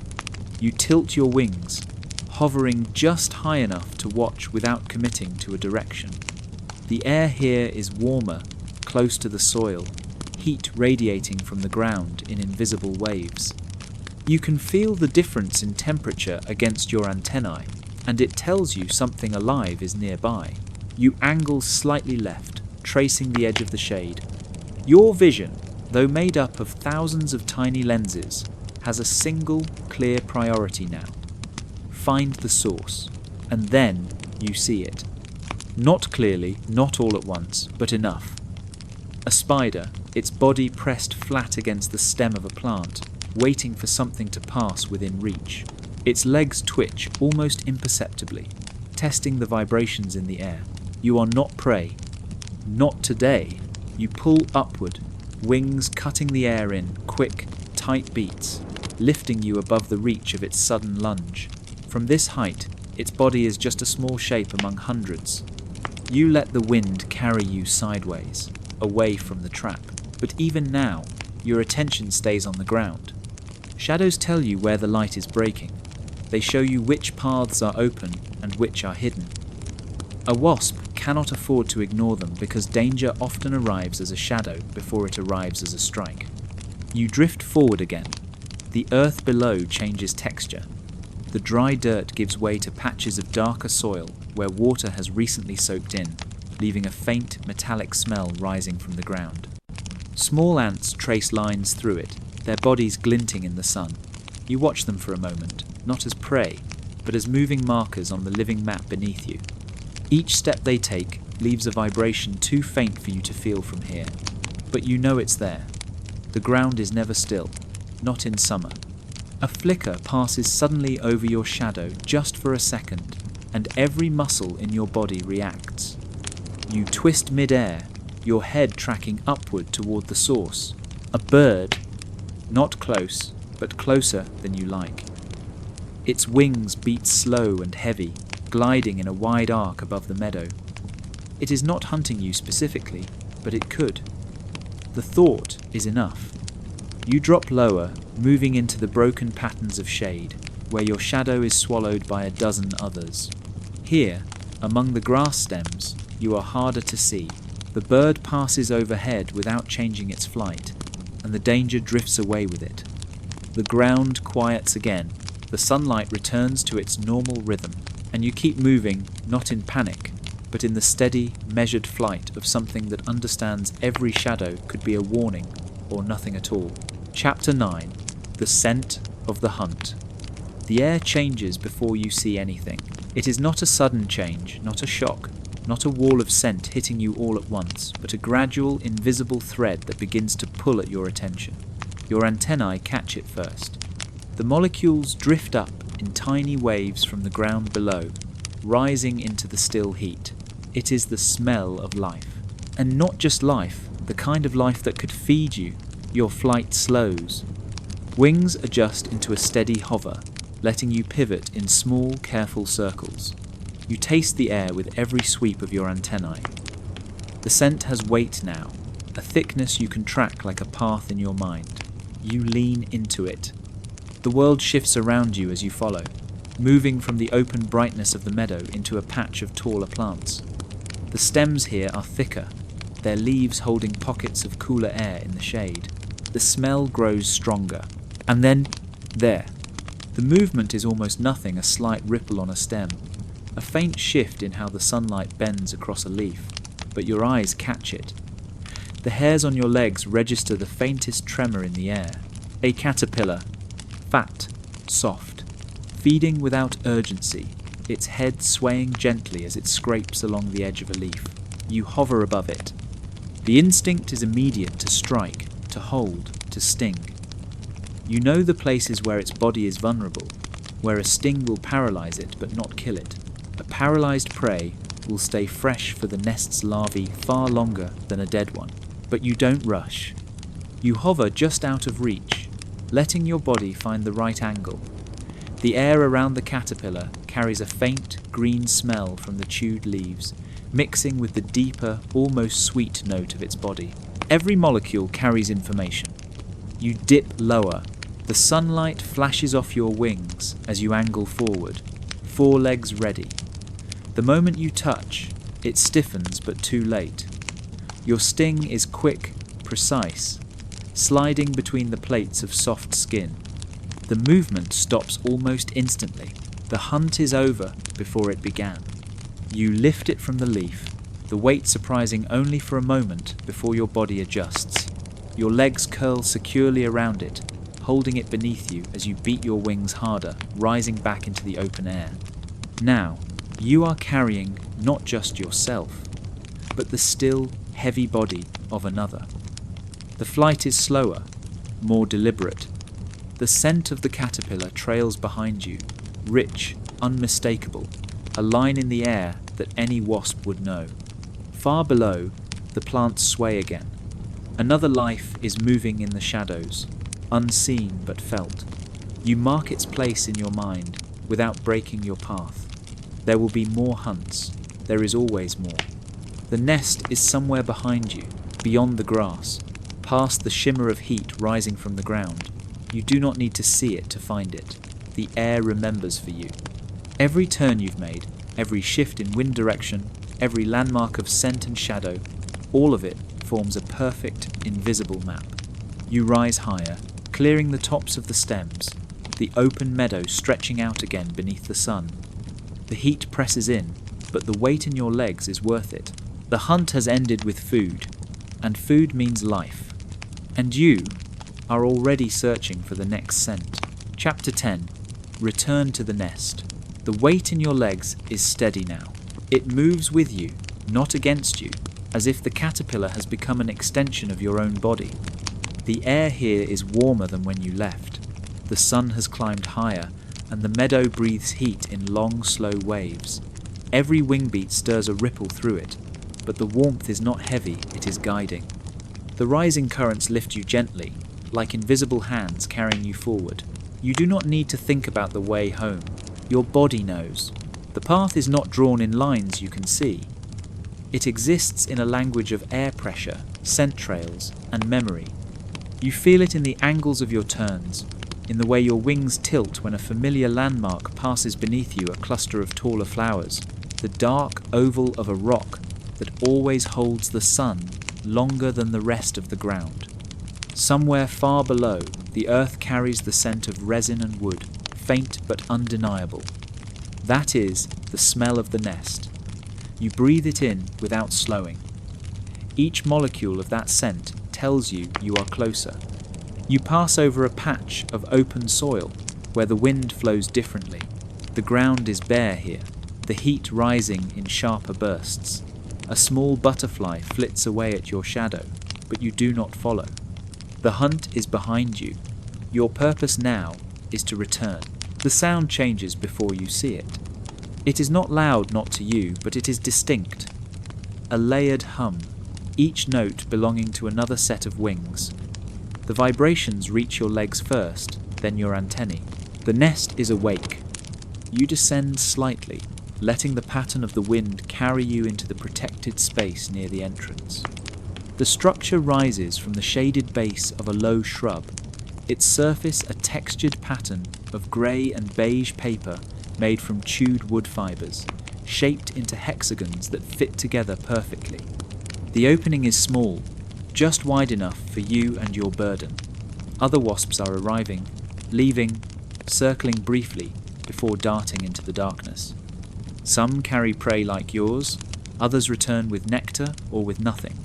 You tilt your wings, hovering just high enough to watch without committing to a direction. The air here is warmer, close to the soil, heat radiating from the ground in invisible waves. You can feel the difference in temperature against your antennae, and it tells you something alive is nearby. You angle slightly left, tracing the edge of the shade. Your vision, though made up of thousands of tiny lenses, has a single clear priority now. Find the source, and then you see it. Not clearly, not all at once, but enough. A spider, its body pressed flat against the stem of a plant, waiting for something to pass within reach. Its legs twitch almost imperceptibly, testing the vibrations in the air. You are not prey. Not today. You pull upward, wings cutting the air in quick, tight beats, lifting you above the reach of its sudden lunge. From this height, its body is just a small shape among hundreds. You let the wind carry you sideways, away from the trap. But even now, your attention stays on the ground. Shadows tell you where the light is breaking. They show you which paths are open and which are hidden. A wasp cannot afford to ignore them because danger often arrives as a shadow before it arrives as a strike. You drift forward again. The earth below changes texture. The dry dirt gives way to patches of darker soil where water has recently soaked in, leaving a faint metallic smell rising from the ground. Small ants trace lines through it, their bodies glinting in the sun. You watch them for a moment, not as prey, but as moving markers on the living map beneath you. Each step they take leaves a vibration too faint for you to feel from here, but you know it's there. The ground is never still, not in summer. A flicker passes suddenly over your shadow just for a second, and every muscle in your body reacts. You twist mid-air, your head tracking upward toward the source. A bird, not close, but closer than you like. Its wings beat slow and heavy, gliding in a wide arc above the meadow. It is not hunting you specifically, but it could. The thought is enough. You drop lower, moving into the broken patterns of shade, where your shadow is swallowed by a dozen others. Here, among the grass stems, you are harder to see. The bird passes overhead without changing its flight, and the danger drifts away with it. The ground quiets again, the sunlight returns to its normal rhythm, and you keep moving, not in panic, but in the steady, measured flight of something that understands every shadow could be a warning or nothing at all. Chapter 9. The Scent of the Hunt. The air changes before you see anything. It is not a sudden change, not a shock, not a wall of scent hitting you all at once, but a gradual, invisible thread that begins to pull at your attention. Your antennae catch it first. The molecules drift up in tiny waves from the ground below, rising into the still heat. It is the smell of life. And not just life, the kind of life that could feed you. Your flight slows. Wings adjust into a steady hover, letting you pivot in small, careful circles. You taste the air with every sweep of your antennae. The scent has weight now, a thickness you can track like a path in your mind. You lean into it. The world shifts around you as you follow, moving from the open brightness of the meadow into a patch of taller plants. The stems here are thicker, their leaves holding pockets of cooler air in the shade. The smell grows stronger. And then, there. The movement is almost nothing, a slight ripple on a stem, a faint shift in how the sunlight bends across a leaf, but your eyes catch it. The hairs on your legs register the faintest tremor in the air. A caterpillar, fat, soft, feeding without urgency, its head swaying gently as it scrapes along the edge of a leaf. You hover above it. The instinct is immediate to strike, to hold, to sting. You know the places where its body is vulnerable, where a sting will paralyze it but not kill it. A paralyzed prey will stay fresh for the nest's larvae far longer than a dead one. But you don't rush. You hover just out of reach, letting your body find the right angle. The air around the caterpillar carries a faint green smell from the chewed leaves, mixing with the deeper, almost sweet note of its body. Every molecule carries information. You dip lower. The sunlight flashes off your wings as you angle forward, forelegs ready. The moment you touch, it stiffens but too late. Your sting is quick, precise, sliding between the plates of soft skin. The movement stops almost instantly. The hunt is over before it began. You lift it from the leaf, the weight surprising only for a moment before your body adjusts. Your legs curl securely around it, holding it beneath you as you beat your wings harder, rising back into the open air. Now, you are carrying not just yourself, but the still, heavy body of another. The flight is slower, more deliberate. The scent of the caterpillar trails behind you, rich, unmistakable, a line in the air that any wasp would know. Far below, the plants sway again. Another life is moving in the shadows, unseen but felt. You mark its place in your mind without breaking your path. There will be more hunts. There is always more. The nest is somewhere behind you, beyond the grass, past the shimmer of heat rising from the ground. You do not need to see it to find it. The air remembers for you. Every turn you've made, every shift in wind direction, every landmark of scent and shadow, all of it forms a perfect, invisible map. You rise higher, clearing the tops of the stems, the open meadow stretching out again beneath the sun. The heat presses in, but the weight in your legs is worth it. The hunt has ended with food, and food means life. And you are already searching for the next scent. Chapter 10. Return to the nest. The weight in your legs is steady now. It moves with you, not against you, as if the caterpillar has become an extension of your own body. The air here is warmer than when you left. The sun has climbed higher, and the meadow breathes heat in long, slow waves. Every wing beat stirs a ripple through it, but the warmth is not heavy, it is guiding. The rising currents lift you gently, like invisible hands carrying you forward. You do not need to think about the way home. Your body knows. The path is not drawn in lines you can see. It exists in a language of air pressure, scent trails, and memory. You feel it in the angles of your turns, in the way your wings tilt when a familiar landmark passes beneath you, a cluster of taller flowers, the dark oval of a rock that always holds the sun longer than the rest of the ground. Somewhere far below, the earth carries the scent of resin and wood, faint but undeniable. That is the smell of the nest. You breathe it in without slowing. Each molecule of that scent tells you you are closer. You pass over a patch of open soil where the wind flows differently. The ground is bare here, the heat rising in sharper bursts. A small butterfly flits away at your shadow, but you do not follow. The hunt is behind you. Your purpose now is to return. The sound changes before you see it. It is not loud, not to you, but it is distinct. A layered hum, each note belonging to another set of wings. The vibrations reach your legs first, then your antennae. The nest is awake. You descend slightly, letting the pattern of the wind carry you into the protected space near the entrance. The structure rises from the shaded base of a low shrub, its surface a textured pattern of grey and beige paper made from chewed wood fibres, shaped into hexagons that fit together perfectly. The opening is small, just wide enough for you and your burden. Other wasps are arriving, leaving, circling briefly before darting into the darkness. Some carry prey like yours, others return with nectar or with nothing.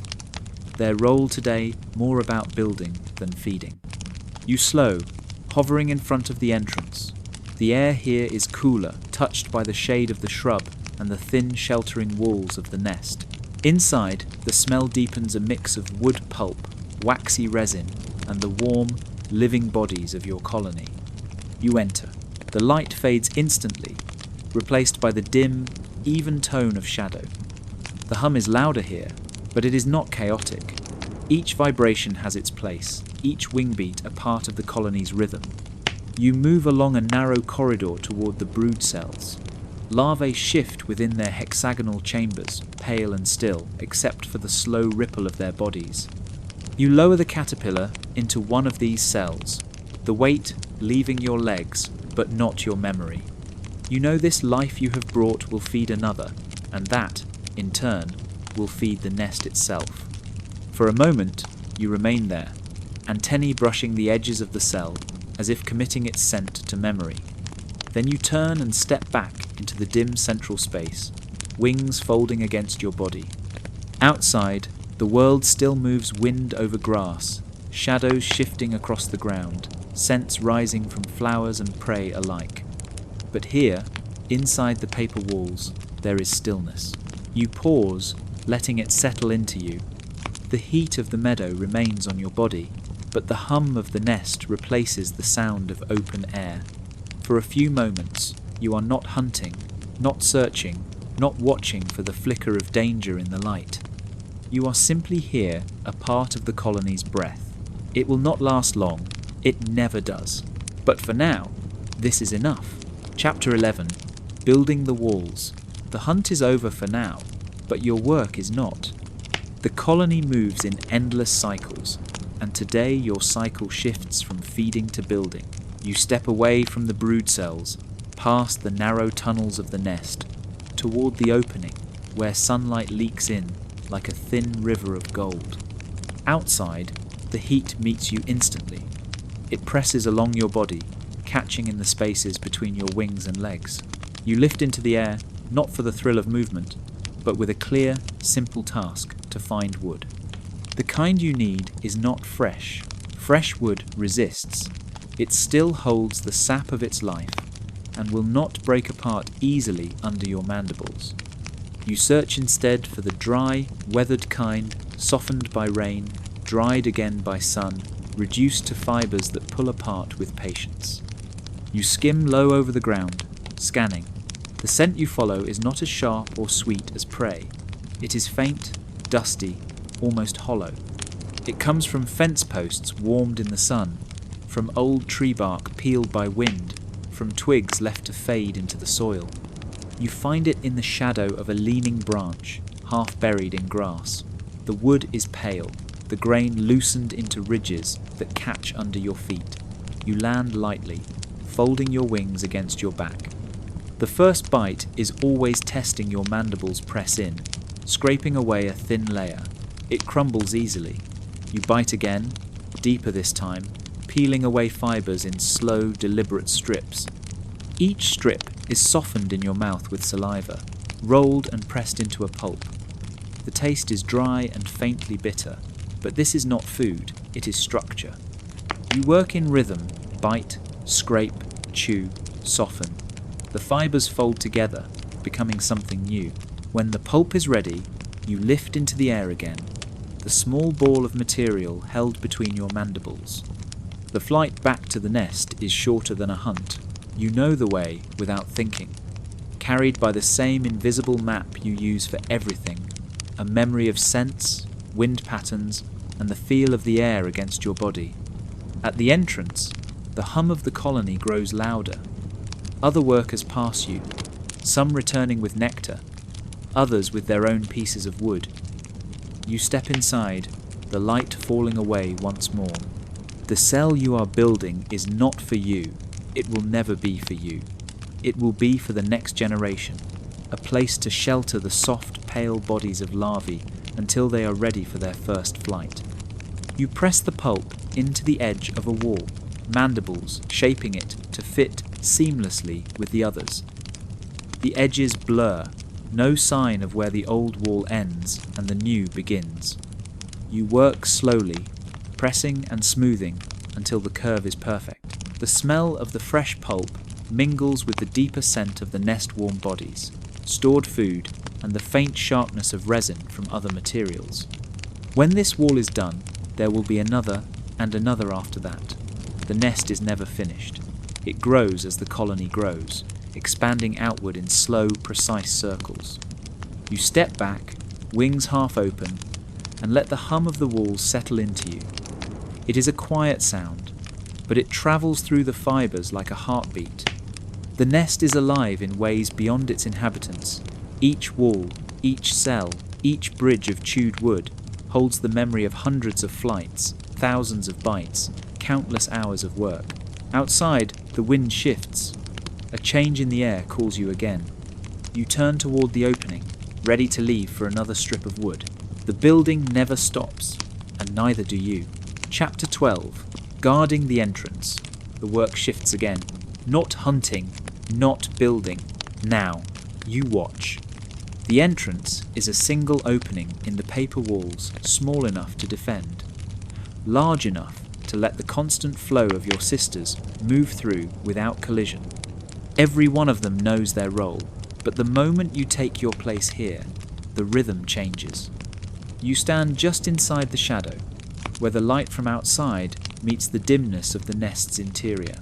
Their role today more about building than feeding. You slow, hovering in front of the entrance. The air here is cooler, touched by the shade of the shrub and the thin sheltering walls of the nest. Inside, the smell deepens a mix of wood pulp, waxy resin, and the warm, living bodies of your colony. You enter. The light fades instantly, replaced by the dim, even tone of shadow. The hum is louder here, but it is not chaotic. Each vibration has its place, each wingbeat a part of the colony's rhythm. You move along a narrow corridor toward the brood cells. Larvae shift within their hexagonal chambers, pale and still, except for the slow ripple of their bodies. You lower the caterpillar into one of these cells, the weight leaving your legs, but not your memory. You know this life you have brought will feed another, and that, in turn, will feed the nest itself. For a moment, you remain there, antennae brushing the edges of the cell, as if committing its scent to memory. Then you turn and step back into the dim central space, wings folding against your body. Outside, the world still moves wind over grass, shadows shifting across the ground, scents rising from flowers and prey alike. But here, inside the paper walls, there is stillness. You pause, letting it settle into you. The heat of the meadow remains on your body, but the hum of the nest replaces the sound of open air. For a few moments, you are not hunting, not searching, not watching for the flicker of danger in the light. You are simply here, a part of the colony's breath. It will not last long. It never does. But for now, this is enough. Chapter 11. Building the Walls. The hunt is over for now, but your work is not. The colony moves in endless cycles, and today your cycle shifts from feeding to building. You step away from the brood cells, past the narrow tunnels of the nest, toward the opening, where sunlight leaks in like a thin river of gold. Outside, the heat meets you instantly. It presses along your body, catching in the spaces between your wings and legs. You lift into the air, not for the thrill of movement, but with a clear, simple task to find wood. The kind you need is not fresh. Fresh wood resists. It still holds the sap of its life and will not break apart easily under your mandibles. You search instead for the dry, weathered kind, softened by rain, dried again by sun, reduced to fibres that pull apart with patience. You skim low over the ground, scanning. The scent you follow is not as sharp or sweet as prey. It is faint, dusty, almost hollow. It comes from fence posts warmed in the sun, from old tree bark peeled by wind, from twigs left to fade into the soil. You find it in the shadow of a leaning branch, half buried in grass. The wood is pale, the grain loosened into ridges that catch under your feet. You land lightly, folding your wings against your back. The first bite is always testing your mandibles press in, scraping away a thin layer. It crumbles easily. You bite again, deeper this time, peeling away fibres in slow, deliberate strips. Each strip is softened in your mouth with saliva, rolled and pressed into a pulp. The taste is dry and faintly bitter, but this is not food, it is structure. You work in rhythm, bite, scrape, chew, soften. The fibres fold together, becoming something new. When the pulp is ready, you lift into the air again, the small ball of material held between your mandibles. The flight back to the nest is shorter than a hunt. You know the way without thinking, carried by the same invisible map you use for everything, a memory of scents, wind patterns, and the feel of the air against your body. At the entrance, the hum of the colony grows louder. Other workers pass you, some returning with nectar, others with their own pieces of wood. You step inside, the light falling away once more. The cell you are building is not for you. It will never be for you. It will be for the next generation, a place to shelter the soft, pale bodies of larvae until they are ready for their first flight. You press the pulp into the edge of a wall, mandibles shaping it to fit seamlessly with the others. The edges blur, no sign of where the old wall ends and the new begins. You work slowly, pressing and smoothing until the curve is perfect. The smell of the fresh pulp mingles with the deeper scent of the nest-warm bodies, stored food, and the faint sharpness of resin from other materials. When this wall is done, there will be another and another after that. The nest is never finished. It grows as the colony grows, expanding outward in slow, precise circles. You step back, wings half open, and let the hum of the walls settle into you. It is a quiet sound, but it travels through the fibres like a heartbeat. The nest is alive in ways beyond its inhabitants. Each wall, each cell, each bridge of chewed wood holds the memory of hundreds of flights, thousands of bites, countless hours of work. Outside, the wind shifts. A change in the air calls you again. You turn toward the opening, ready to leave for another strip of wood. The building never stops, and neither do you. Chapter 12. Guarding the entrance. The work shifts again. Not hunting, not building. Now, you watch. The entrance is a single opening in the paper walls, small enough to defend, large enough to let the constant flow of your sisters move through without collision. Every one of them knows their role, but the moment you take your place here, the rhythm changes. You stand just inside the shadow, where the light from outside meets the dimness of the nest's interior.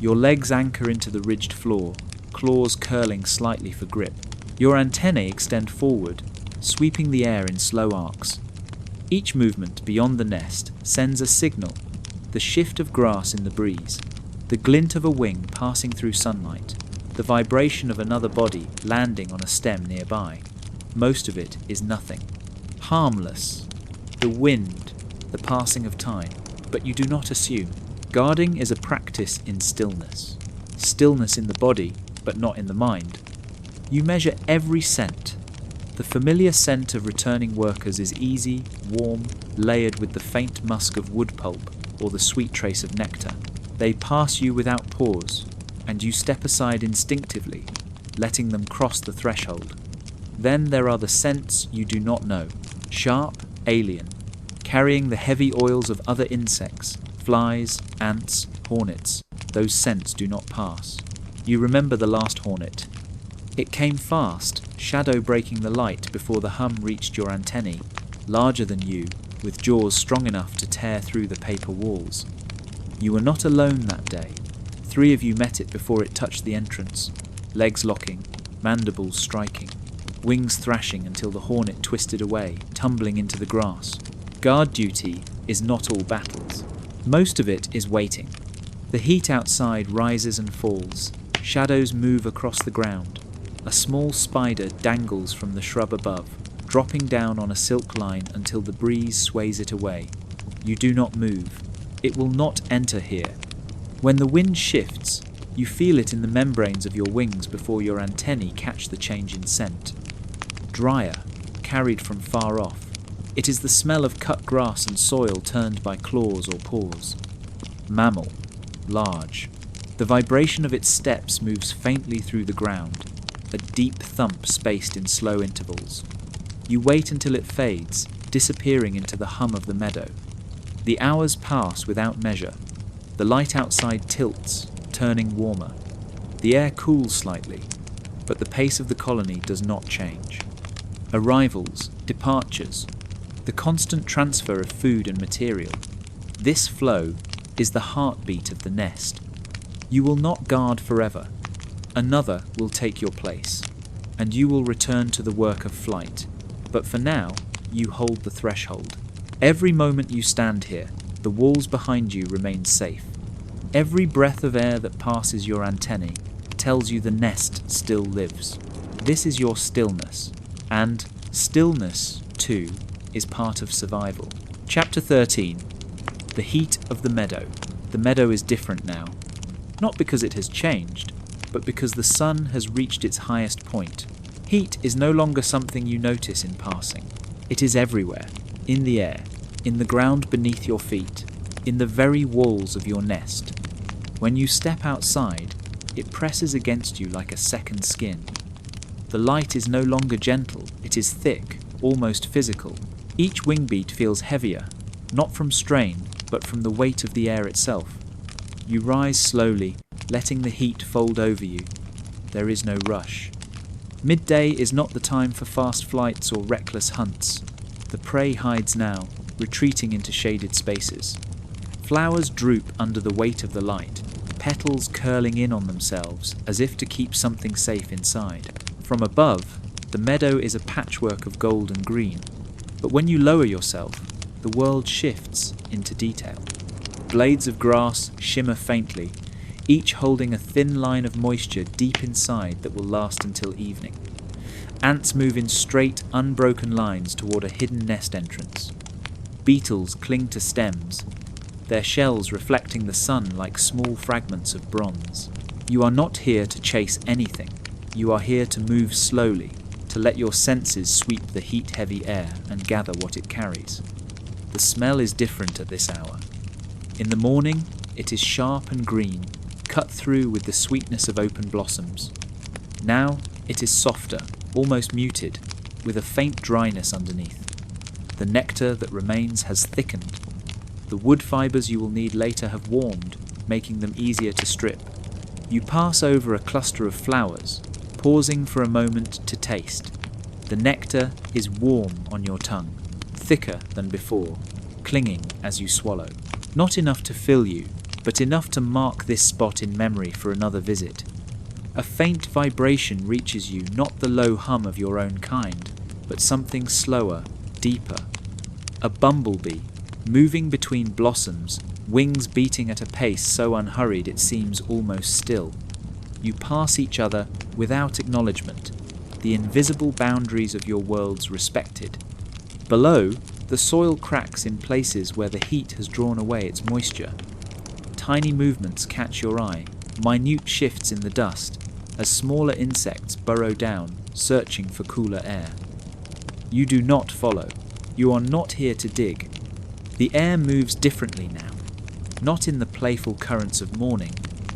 Your legs anchor into the ridged floor, claws curling slightly for grip. Your antennae extend forward, sweeping the air in slow arcs. Each movement beyond the nest sends a signal, the shift of grass in the breeze, the glint of a wing passing through sunlight, the vibration of another body landing on a stem nearby. Most of it is nothing. Harmless. The wind, the passing of time, but you do not assume. Guarding is a practice in stillness. Stillness in the body, but not in the mind. You measure every scent. The familiar scent of returning workers is easy, warm, layered with the faint musk of wood pulp or the sweet trace of nectar. They pass you without pause, and you step aside instinctively, letting them cross the threshold. Then there are the scents you do not know, sharp, alien, carrying the heavy oils of other insects, flies, ants, hornets. Those scents do not pass. You remember the last hornet. It came fast, shadow breaking the light before the hum reached your antennae, larger than you, with jaws strong enough to tear through the paper walls. You were not alone that day. 3 of you met it before it touched the entrance, legs locking, mandibles striking, wings thrashing until the hornet twisted away, tumbling into the grass. Guard duty is not all battles. Most of it is waiting. The heat outside rises and falls. Shadows move across the ground. A small spider dangles from the shrub above, dropping down on a silk line until the breeze sways it away. You do not move. It will not enter here. When the wind shifts, you feel it in the membranes of your wings before your antennae catch the change in scent. Drier, carried from far off. It is the smell of cut grass and soil turned by claws or paws. Mammal, large. The vibration of its steps moves faintly through the ground, a deep thump spaced in slow intervals. You wait until it fades, disappearing into the hum of the meadow. The hours pass without measure. The light outside tilts, turning warmer. The air cools slightly, but the pace of the colony does not change. Arrivals, departures, the constant transfer of food and material. This flow is the heartbeat of the nest. You will not guard forever. Another will take your place, and you will return to the work of flight. But for now, you hold the threshold. Every moment you stand here, the walls behind you remain safe. Every breath of air that passes your antennae tells you the nest still lives. This is your stillness, and stillness, too, is part of survival. Chapter 13. The heat of the meadow. The meadow is different now. Not because it has changed, but because the sun has reached its highest point. Heat is no longer something you notice in passing. It is everywhere, in the air, in the ground beneath your feet, in the very walls of your nest. When you step outside, it presses against you like a second skin. The light is no longer gentle, it is thick, almost physical. Each wing beat feels heavier, not from strain, but from the weight of the air itself. You rise slowly, letting the heat fold over you. There is no rush. Midday is not the time for fast flights or reckless hunts. The prey hides now, retreating into shaded spaces. Flowers droop under the weight of the light, petals curling in on themselves as if to keep something safe inside. From above, the meadow is a patchwork of gold and green, but when you lower yourself, the world shifts into detail. Blades of grass shimmer faintly, each holding a thin line of moisture deep inside that will last until evening. Ants move in straight, unbroken lines toward a hidden nest entrance. Beetles cling to stems, their shells reflecting the sun like small fragments of bronze. You are not here to chase anything. You are here to move slowly, to let your senses sweep the heat-heavy air and gather what it carries. The smell is different at this hour. In the morning, it is sharp and green, cut through with the sweetness of open blossoms. Now, it is softer, almost muted, with a faint dryness underneath. The nectar that remains has thickened. The wood fibres you will need later have warmed, making them easier to strip. You pass over a cluster of flowers, pausing for a moment to taste. The nectar is warm on your tongue, thicker than before, clinging as you swallow. Not enough to fill you, but enough to mark this spot in memory for another visit. A faint vibration reaches you, not the low hum of your own kind, but something slower, deeper. A bumblebee, moving between blossoms, wings beating at a pace so unhurried it seems almost still. You pass each other without acknowledgement, the invisible boundaries of your worlds respected. Below, the soil cracks in places where the heat has drawn away its moisture. Tiny movements catch your eye, minute shifts in the dust, as smaller insects burrow down, searching for cooler air. You do not follow. You are not here to dig. The air moves differently now, not in the playful currents of morning,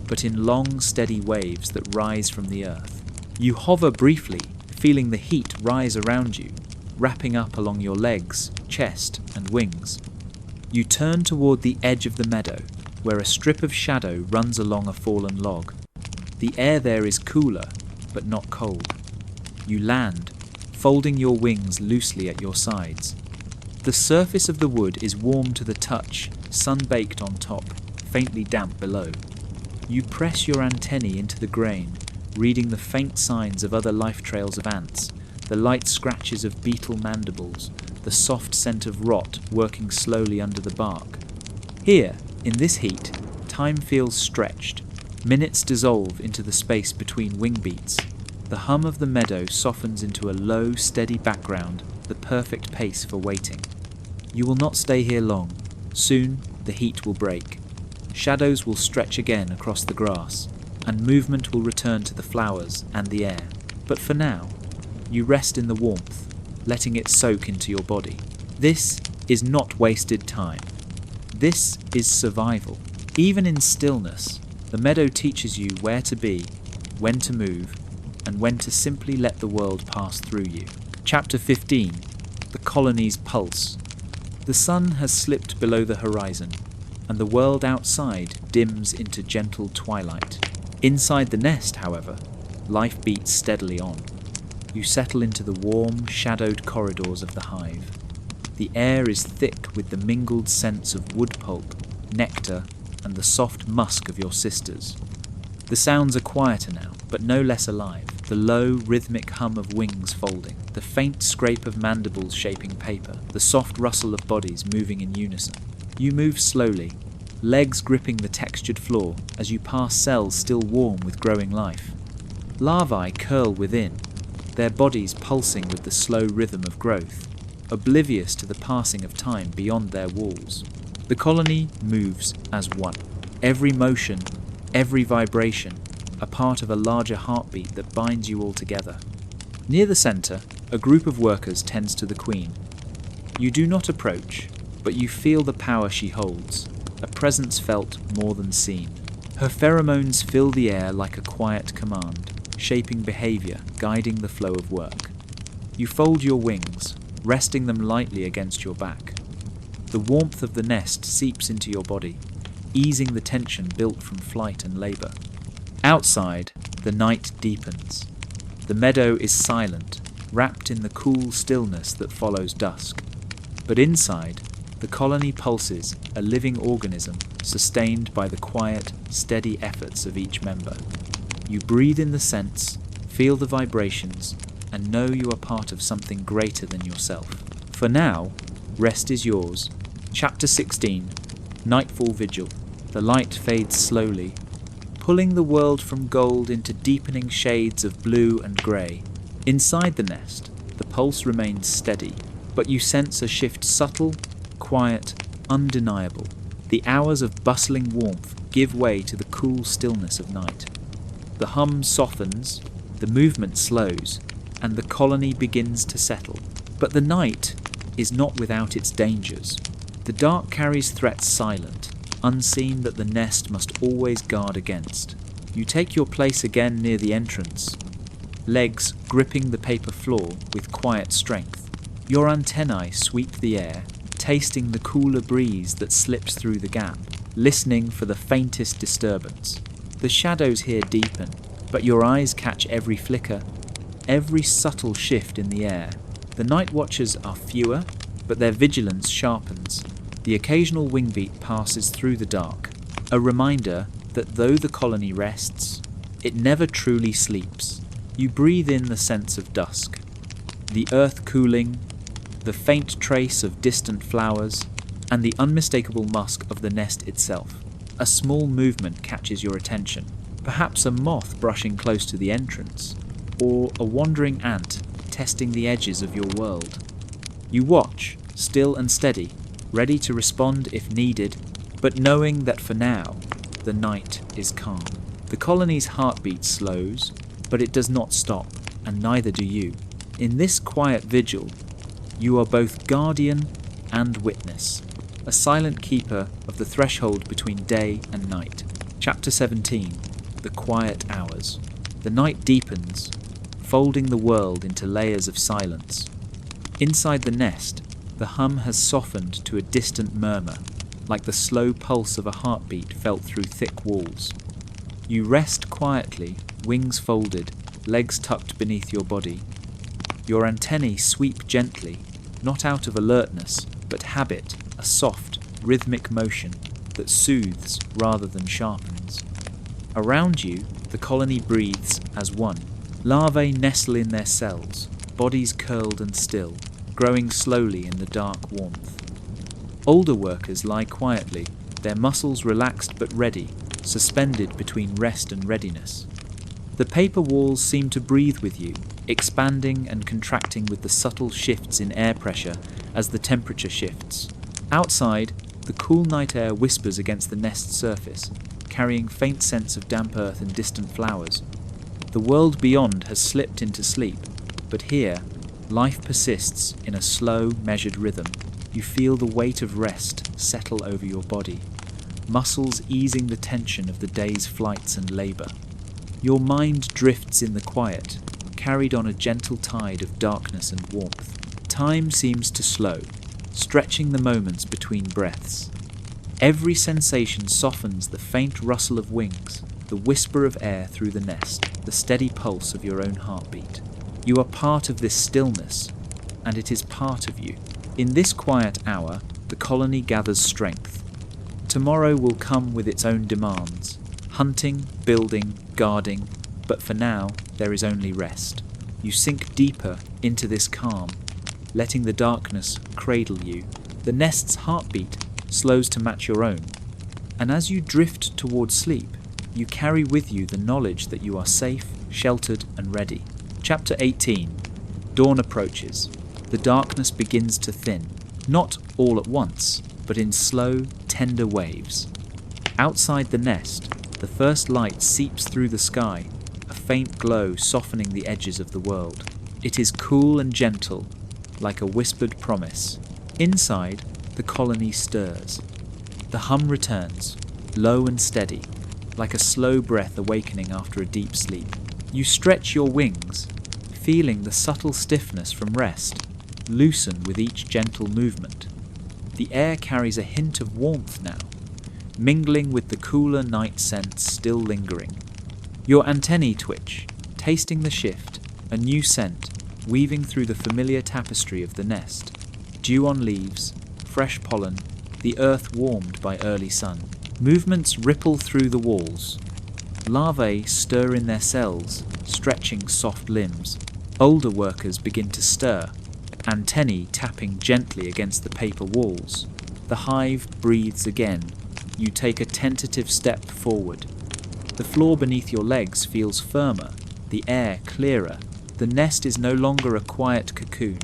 but in long, steady waves that rise from the earth. You hover briefly, feeling the heat rise around you, wrapping up along your legs, chest, and wings. You turn toward the edge of the meadow, where a strip of shadow runs along a fallen log. The air there is cooler, but not cold. You land, folding your wings loosely at your sides. The surface of the wood is warm to the touch, sun-baked on top, faintly damp below. You press your antennae into the grain, reading the faint signs of other life trails of ants, the light scratches of beetle mandibles, the soft scent of rot working slowly under the bark. Here, in this heat, time feels stretched. Minutes dissolve into the space between wing beats. The hum of the meadow softens into a low, steady background, the perfect pace for waiting. You will not stay here long. Soon, the heat will break. Shadows will stretch again across the grass, and movement will return to the flowers and the air. But for now, you rest in the warmth, letting it soak into your body. This is not wasted time. This is survival. Even in stillness, the meadow teaches you where to be, when to move, and when to simply let the world pass through you. Chapter 15. The colony's pulse. The sun has slipped below the horizon, and the world outside dims into gentle twilight. Inside the nest, however, life beats steadily on. You settle into the warm, shadowed corridors of the hive. The air is thick with the mingled scents of wood pulp, nectar, and the soft musk of your sisters. The sounds are quieter now, but no less alive. The low, rhythmic hum of wings folding, the faint scrape of mandibles shaping paper, the soft rustle of bodies moving in unison. You move slowly, legs gripping the textured floor as you pass cells still warm with growing life. Larvae curl within, their bodies pulsing with the slow rhythm of growth, oblivious to the passing of time beyond their walls. The colony moves as one. Every motion, every vibration, a part of a larger heartbeat that binds you all together. Near the centre, a group of workers tends to the queen, You do not approach, but you feel the power she holds, a presence felt more than seen. Her pheromones fill the air like a quiet command, shaping behavior, guiding the flow of work. You fold your wings, resting them lightly against your back. The warmth of the nest seeps into your body, easing the tension built from flight and labor. Outside, the night deepens. The meadow is silent, wrapped in the cool stillness that follows dusk. But inside, the colony pulses, a living organism sustained by the quiet, steady efforts of each member. You breathe in the scents, feel the vibrations, and know you are part of something greater than yourself. For now, rest is yours. Chapter 16, Nightfall Vigil. The light fades slowly, pulling the world from gold into deepening shades of blue and grey. Inside the nest, the pulse remains steady, but you sense a shift subtle, quiet, undeniable. The hours of bustling warmth give way to the cool stillness of night. The hum softens, the movement slows, and the colony begins to settle. But the night is not without its dangers. The dark carries threats silent, unseen that the nest must always guard against. You take your place again near the entrance, legs gripping the paper floor with quiet strength. Your antennae sweep the air, tasting the cooler breeze that slips through the gap, listening for the faintest disturbance. The shadows here deepen, but your eyes catch every flicker, every subtle shift in the air. The night watchers are fewer, but their vigilance sharpens. The occasional wingbeat passes through the dark, a reminder that though the colony rests, it never truly sleeps. You breathe in the sense of dusk, the earth cooling, the faint trace of distant flowers, and the unmistakable musk of the nest itself. A small movement catches your attention, perhaps a moth brushing close to the entrance, or a wandering ant testing the edges of your world. You watch, still and steady, ready to respond if needed, but knowing that for now, the night is calm. The colony's heartbeat slows, but it does not stop, and neither do you. In this quiet vigil, you are both guardian and witness, a silent keeper of the threshold between day and night. Chapter 17, The Quiet Hours. The night deepens, folding the world into layers of silence. Inside the nest, the hum has softened to a distant murmur, like the slow pulse of a heartbeat felt through thick walls. You rest quietly, wings folded, legs tucked beneath your body. Your antennae sweep gently, not out of alertness, but habit, a soft, rhythmic motion that soothes rather than sharpens. Around you, the colony breathes as one. Larvae nestle in their cells, bodies curled and still, growing slowly in the dark warmth. Older workers lie quietly, their muscles relaxed but ready, suspended between rest and readiness. The paper walls seem to breathe with you, expanding and contracting with the subtle shifts in air pressure as the temperature shifts. Outside, the cool night air whispers against the nest's surface, carrying faint scents of damp earth and distant flowers. The world beyond has slipped into sleep, but here, life persists in a slow, measured rhythm. You feel the weight of rest settle over your body, muscles easing the tension of the day's flights and labour. Your mind drifts in the quiet, carried on a gentle tide of darkness and warmth. Time seems to slow, stretching the moments between breaths. Every sensation softens the faint rustle of wings, the whisper of air through the nest, the steady pulse of your own heartbeat. You are part of this stillness, and it is part of you. In this quiet hour, the colony gathers strength. Tomorrow will come with its own demands, hunting, building, guarding, but for now, there is only rest. You sink deeper into this calm, letting the darkness cradle you. The nest's heartbeat slows to match your own, and as you drift towards sleep, you carry with you the knowledge that you are safe, sheltered, and ready. Chapter 18. Dawn approaches. The darkness begins to thin, not all at once, but in slow, tender waves. Outside the nest, the first light seeps through the sky, a faint glow softening the edges of the world. It is cool and gentle, like a whispered promise. Inside, the colony stirs. The hum returns, low and steady, like a slow breath awakening after a deep sleep. You stretch your wings, feeling the subtle stiffness from rest loosen with each gentle movement. The air carries a hint of warmth now, mingling with the cooler night scents still lingering. Your antennae twitch, tasting the shift, a new scent, weaving through the familiar tapestry of the nest. Dew on leaves, fresh pollen, the earth warmed by early sun. Movements ripple through the walls. Larvae stir in their cells, stretching soft limbs. Older workers begin to stir, antennae tapping gently against the paper walls. The hive breathes again. You take a tentative step forward. The floor beneath your legs feels firmer, the air clearer. The nest is no longer a quiet cocoon,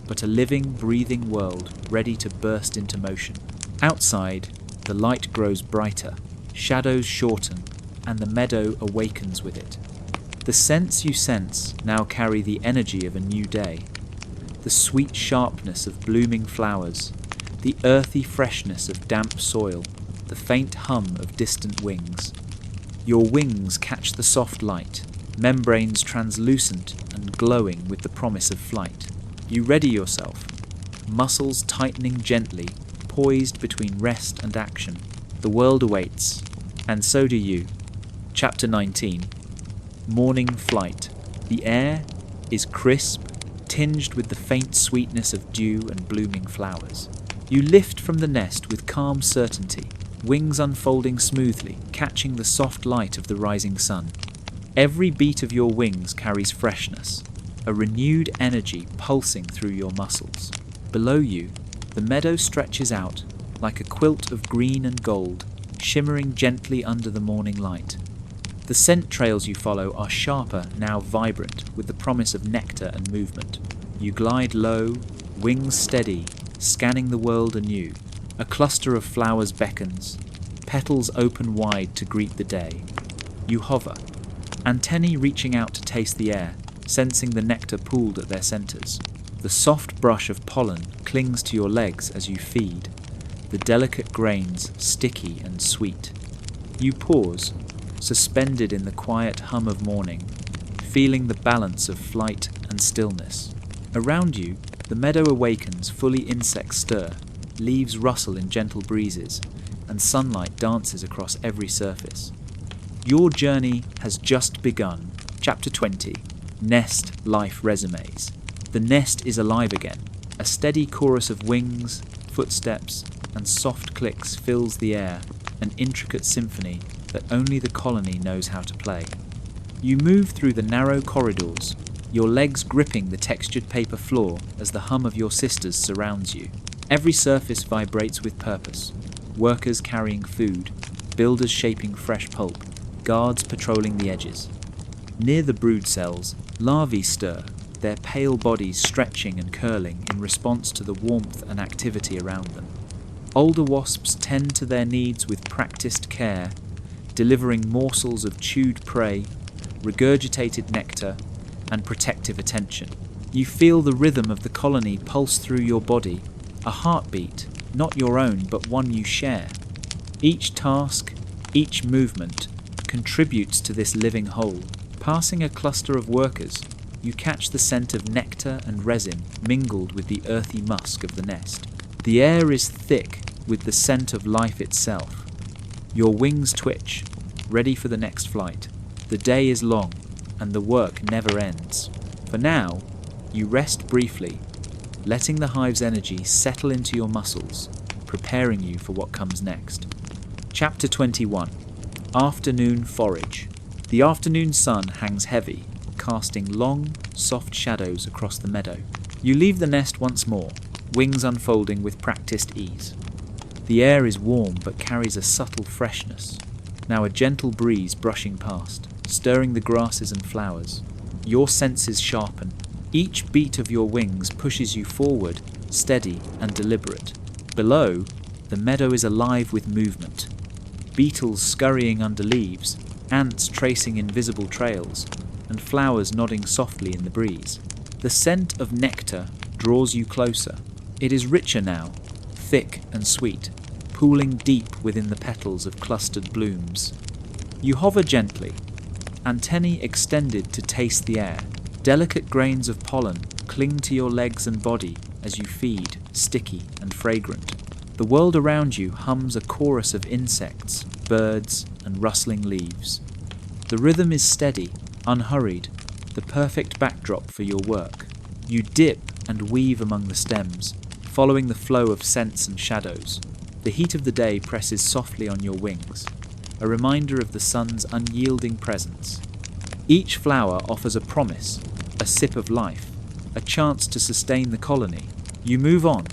but a living, breathing world ready to burst into motion. Outside, the light grows brighter, shadows shorten, and the meadow awakens with it. The scents you sense now carry the energy of a new day. The sweet sharpness of blooming flowers, the earthy freshness of damp soil, the faint hum of distant wings. Your wings catch the soft light, membranes translucent and glowing with the promise of flight. You ready yourself, muscles tightening gently, poised between rest and action. The world awaits, and so do you. Chapter 19. Morning Flight. The air is crisp, tinged with the faint sweetness of dew and blooming flowers. You lift from the nest with calm certainty, wings unfolding smoothly, catching the soft light of the rising sun. Every beat of your wings carries freshness, a renewed energy pulsing through your muscles. Below you, the meadow stretches out like a quilt of green and gold, shimmering gently under the morning light. The scent trails you follow are sharper, now vibrant, with the promise of nectar and movement. You glide low, wings steady, scanning the world anew. A cluster of flowers beckons, petals open wide to greet the day. You hover, antennae reaching out to taste the air, sensing the nectar pooled at their centers. The soft brush of pollen clings to your legs as you feed, the delicate grains sticky and sweet. You pause, suspended in the quiet hum of morning, feeling the balance of flight and stillness. Around you, the meadow awakens, fully insects stir, leaves rustle in gentle breezes, and sunlight dances across every surface. Your journey has just begun. Chapter 20. Nest Life Resumes. The nest is alive again. A steady chorus of wings, footsteps, and soft clicks fills the air, an intricate symphony that only the colony knows how to play. You move through the narrow corridors, your legs gripping the textured paper floor as the hum of your sisters surrounds you. Every surface vibrates with purpose. Workers carrying food, builders shaping fresh pulp, guards patrolling the edges. Near the brood cells, larvae stir, their pale bodies stretching and curling in response to the warmth and activity around them. Older wasps tend to their needs with practiced care, delivering morsels of chewed prey, regurgitated nectar, and protective attention. You feel the rhythm of the colony pulse through your body, a heartbeat, not your own, but one you share. Each task, each movement, contributes to this living whole. Passing a cluster of workers, you catch the scent of nectar and resin mingled with the earthy musk of the nest. The air is thick with the scent of life itself. Your wings twitch, ready for the next flight. The day is long, and the work never ends. For now, you rest briefly, letting the hive's energy settle into your muscles, preparing you for what comes next. Chapter 21. Afternoon Forage. The afternoon sun hangs heavy, casting long, soft shadows across the meadow. You leave the nest once more, wings unfolding with practiced ease. The air is warm but carries a subtle freshness. Now a gentle breeze brushing past, stirring the grasses and flowers. Your senses sharpen. Each beat of your wings pushes you forward, steady and deliberate. Below, the meadow is alive with movement. Beetles scurrying under leaves, ants tracing invisible trails, and flowers nodding softly in the breeze. The scent of nectar draws you closer, It is richer now, thick and sweet, pooling deep within the petals of clustered blooms. You hover gently, antennae extended to taste the air. Delicate grains of pollen cling to your legs and body as you feed, sticky and fragrant. The world around you hums a chorus of insects, birds, and rustling leaves. The rhythm is steady, unhurried, the perfect backdrop for your work. You dip and weave among the stems, following the flow of scents and shadows. The heat of the day presses softly on your wings, a reminder of the sun's unyielding presence. Each flower offers a promise, a sip of life, a chance to sustain the colony. You move on,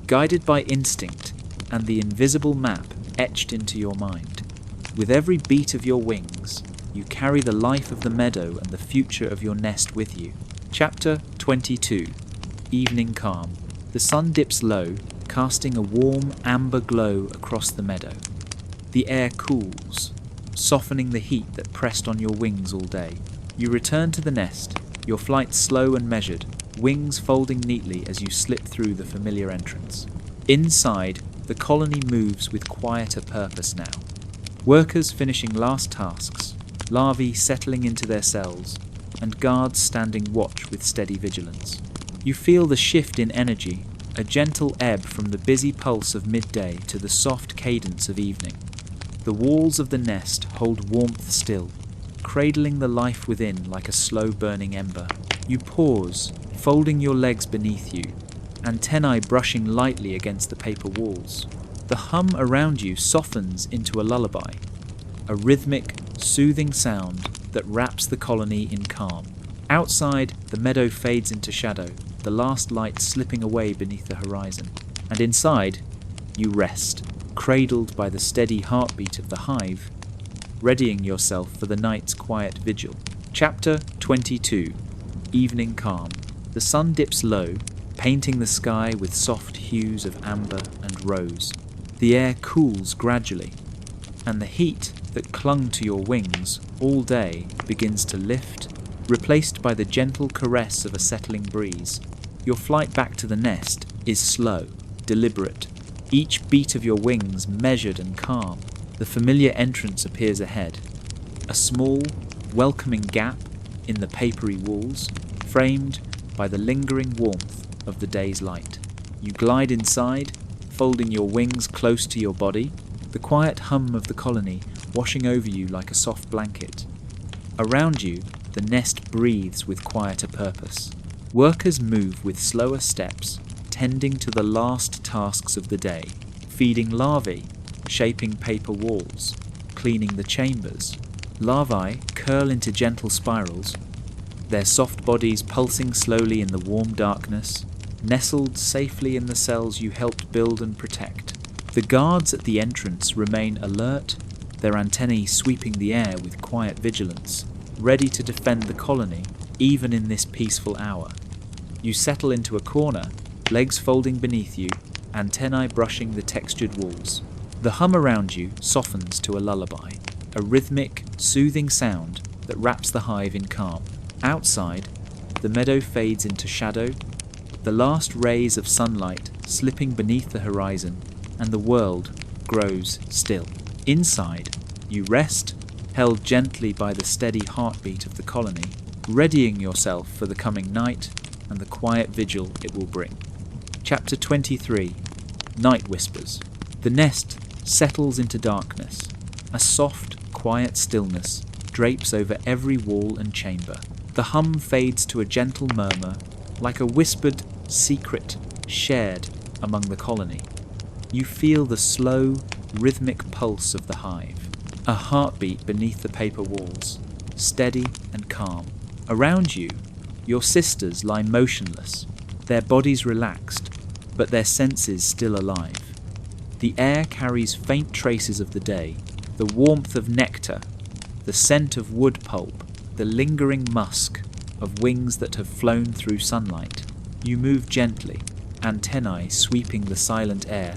guided by instinct and the invisible map etched into your mind. With every beat of your wings, you carry the life of the meadow and the future of your nest with you. Chapter 22. Evening Calm. The sun dips low, casting a warm amber glow across the meadow. The air cools, softening the heat that pressed on your wings all day. You return to the nest, your flight slow and measured, wings folding neatly as you slip through the familiar entrance. Inside, the colony moves with quieter purpose now. Workers finishing last tasks, larvae settling into their cells, and guards standing watch with steady vigilance. You feel the shift in energy, a gentle ebb from the busy pulse of midday to the soft cadence of evening. The walls of the nest hold warmth still, cradling the life within like a slow-burning ember. You pause, folding your legs beneath you, antennae brushing lightly against the paper walls. The hum around you softens into a lullaby, a rhythmic, soothing sound that wraps the colony in calm. Outside, the meadow fades into shadow, the last light slipping away beneath the horizon. And inside, you rest, cradled by the steady heartbeat of the hive, readying yourself for the night's quiet vigil. Chapter 22. Evening Calm. The sun dips low, painting the sky with soft hues of amber and rose. The air cools gradually, and the heat that clung to your wings all day begins to lift, replaced by the gentle caress of a settling breeze. Your flight back to the nest is slow, deliberate, each beat of your wings measured and calm. The familiar entrance appears ahead, a small, welcoming gap in the papery walls, framed by the lingering warmth of the day's light. You glide inside, folding your wings close to your body, the quiet hum of the colony washing over you like a soft blanket. Around you, the nest breathes with quieter purpose. Workers move with slower steps, tending to the last tasks of the day, feeding larvae, shaping paper walls, cleaning the chambers. Larvae curl into gentle spirals, their soft bodies pulsing slowly in the warm darkness, nestled safely in the cells you helped build and protect. The guards at the entrance remain alert, their antennae sweeping the air with quiet vigilance, ready to defend the colony even in this peaceful hour. You settle into a corner, legs folding beneath you, antennae brushing the textured walls. The hum around you softens to a lullaby, a rhythmic, soothing sound that wraps the hive in calm. Outside, the meadow fades into shadow, the last rays of sunlight slipping beneath the horizon, and the world grows still. Inside, you rest, held gently by the steady heartbeat of the colony, readying yourself for the coming night and the quiet vigil it will bring. Chapter 23. Night Whispers. The nest settles into darkness. A soft, quiet stillness drapes over every wall and chamber. The hum fades to a gentle murmur, like a whispered secret shared among the colony. You feel the slow, rhythmic pulse of the hive, a heartbeat beneath the paper walls, steady and calm. Around you, your sisters lie motionless, their bodies relaxed, but their senses still alive. The air carries faint traces of the day, the warmth of nectar, the scent of wood pulp, the lingering musk of wings that have flown through sunlight. You move gently, antennae sweeping the silent air,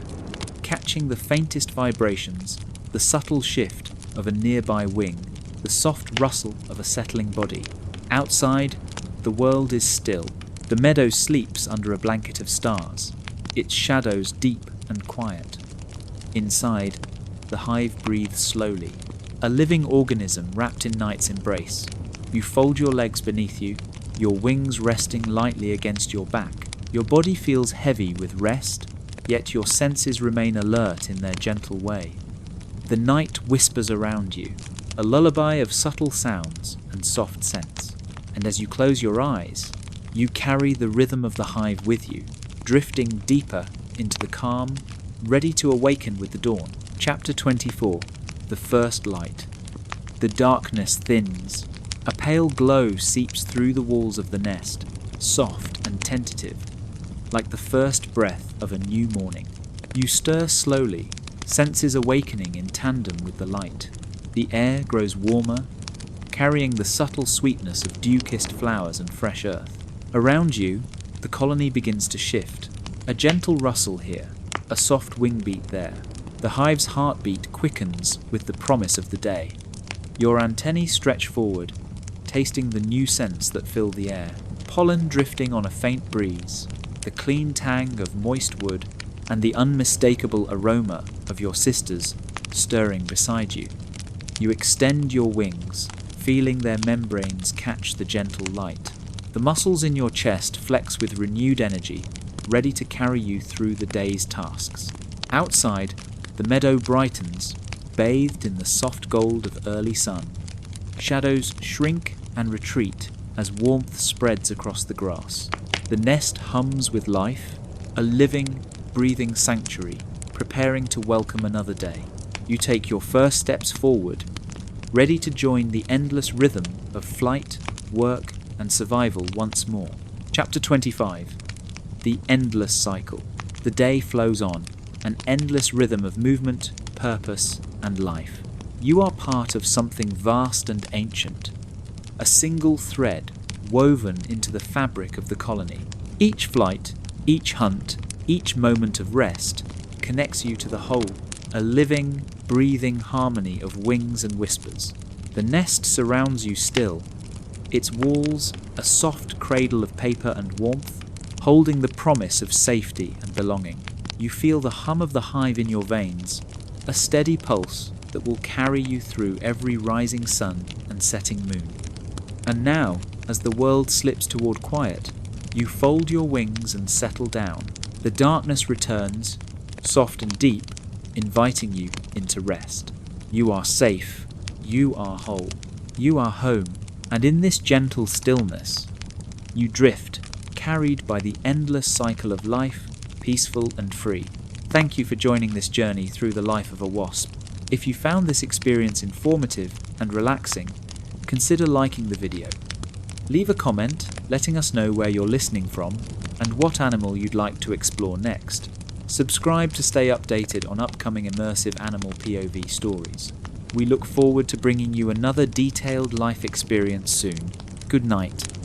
catching the faintest vibrations, the subtle shift of a nearby wing, the soft rustle of a settling body. Outside, the world is still. The meadow sleeps under a blanket of stars. its shadows deep and quiet. Inside, the hive breathes slowly, a living organism wrapped in night's embrace. You fold your legs beneath you, your wings resting lightly against your back. Your body feels heavy with rest, yet your senses remain alert in their gentle way. The night whispers around you, a lullaby of subtle sounds and soft scents. And as you close your eyes, you carry the rhythm of the hive with you, drifting deeper into the calm, ready to awaken with the dawn. Chapter 24. The First Light. The darkness thins. A pale glow seeps through the walls of the nest, soft and tentative, like the first breath of a new morning. You stir slowly, senses awakening in tandem with the light. The air grows warmer, carrying the subtle sweetness of dew-kissed flowers and fresh earth. Around you, the colony begins to shift. A gentle rustle here, a soft wing beat there. The hive's heartbeat quickens with the promise of the day. Your antennae stretch forward, tasting the new scents that fill the air. Pollen drifting on a faint breeze, the clean tang of moist wood, and the unmistakable aroma of your sisters stirring beside you. You extend your wings, feeling their membranes catch the gentle light. The muscles in your chest flex with renewed energy, ready to carry you through the day's tasks. Outside, the meadow brightens, bathed in the soft gold of early sun. Shadows shrink and retreat as warmth spreads across the grass. The nest hums with life, a living, breathing sanctuary, preparing to welcome another day. You take your first steps forward, ready to join the endless rhythm of flight, work, and survival once more. Chapter 25. The Endless Cycle. The day flows on, an endless rhythm of movement, purpose, and life. You are part of something vast and ancient, a single thread woven into the fabric of the colony. Each flight, each hunt, each moment of rest connects you to the whole, a living, breathing harmony of wings and whispers. The nest surrounds you still, its walls a soft cradle of paper and warmth, holding the promise of safety and belonging. You feel the hum of the hive in your veins, a steady pulse that will carry you through every rising sun and setting moon. And now, as the world slips toward quiet, you fold your wings and settle down. The darkness returns, soft and deep, inviting you into rest. You are safe, you are whole, you are home, and in this gentle stillness, you drift, carried by the endless cycle of life, peaceful and free. Thank you for joining this journey through the life of a wasp. If you found this experience informative and relaxing, consider liking the video. Leave a comment letting us know where you're listening from and what animal you'd like to explore next. Subscribe to stay updated on upcoming immersive animal POV stories. We look forward to bringing you another detailed life experience soon. Good night.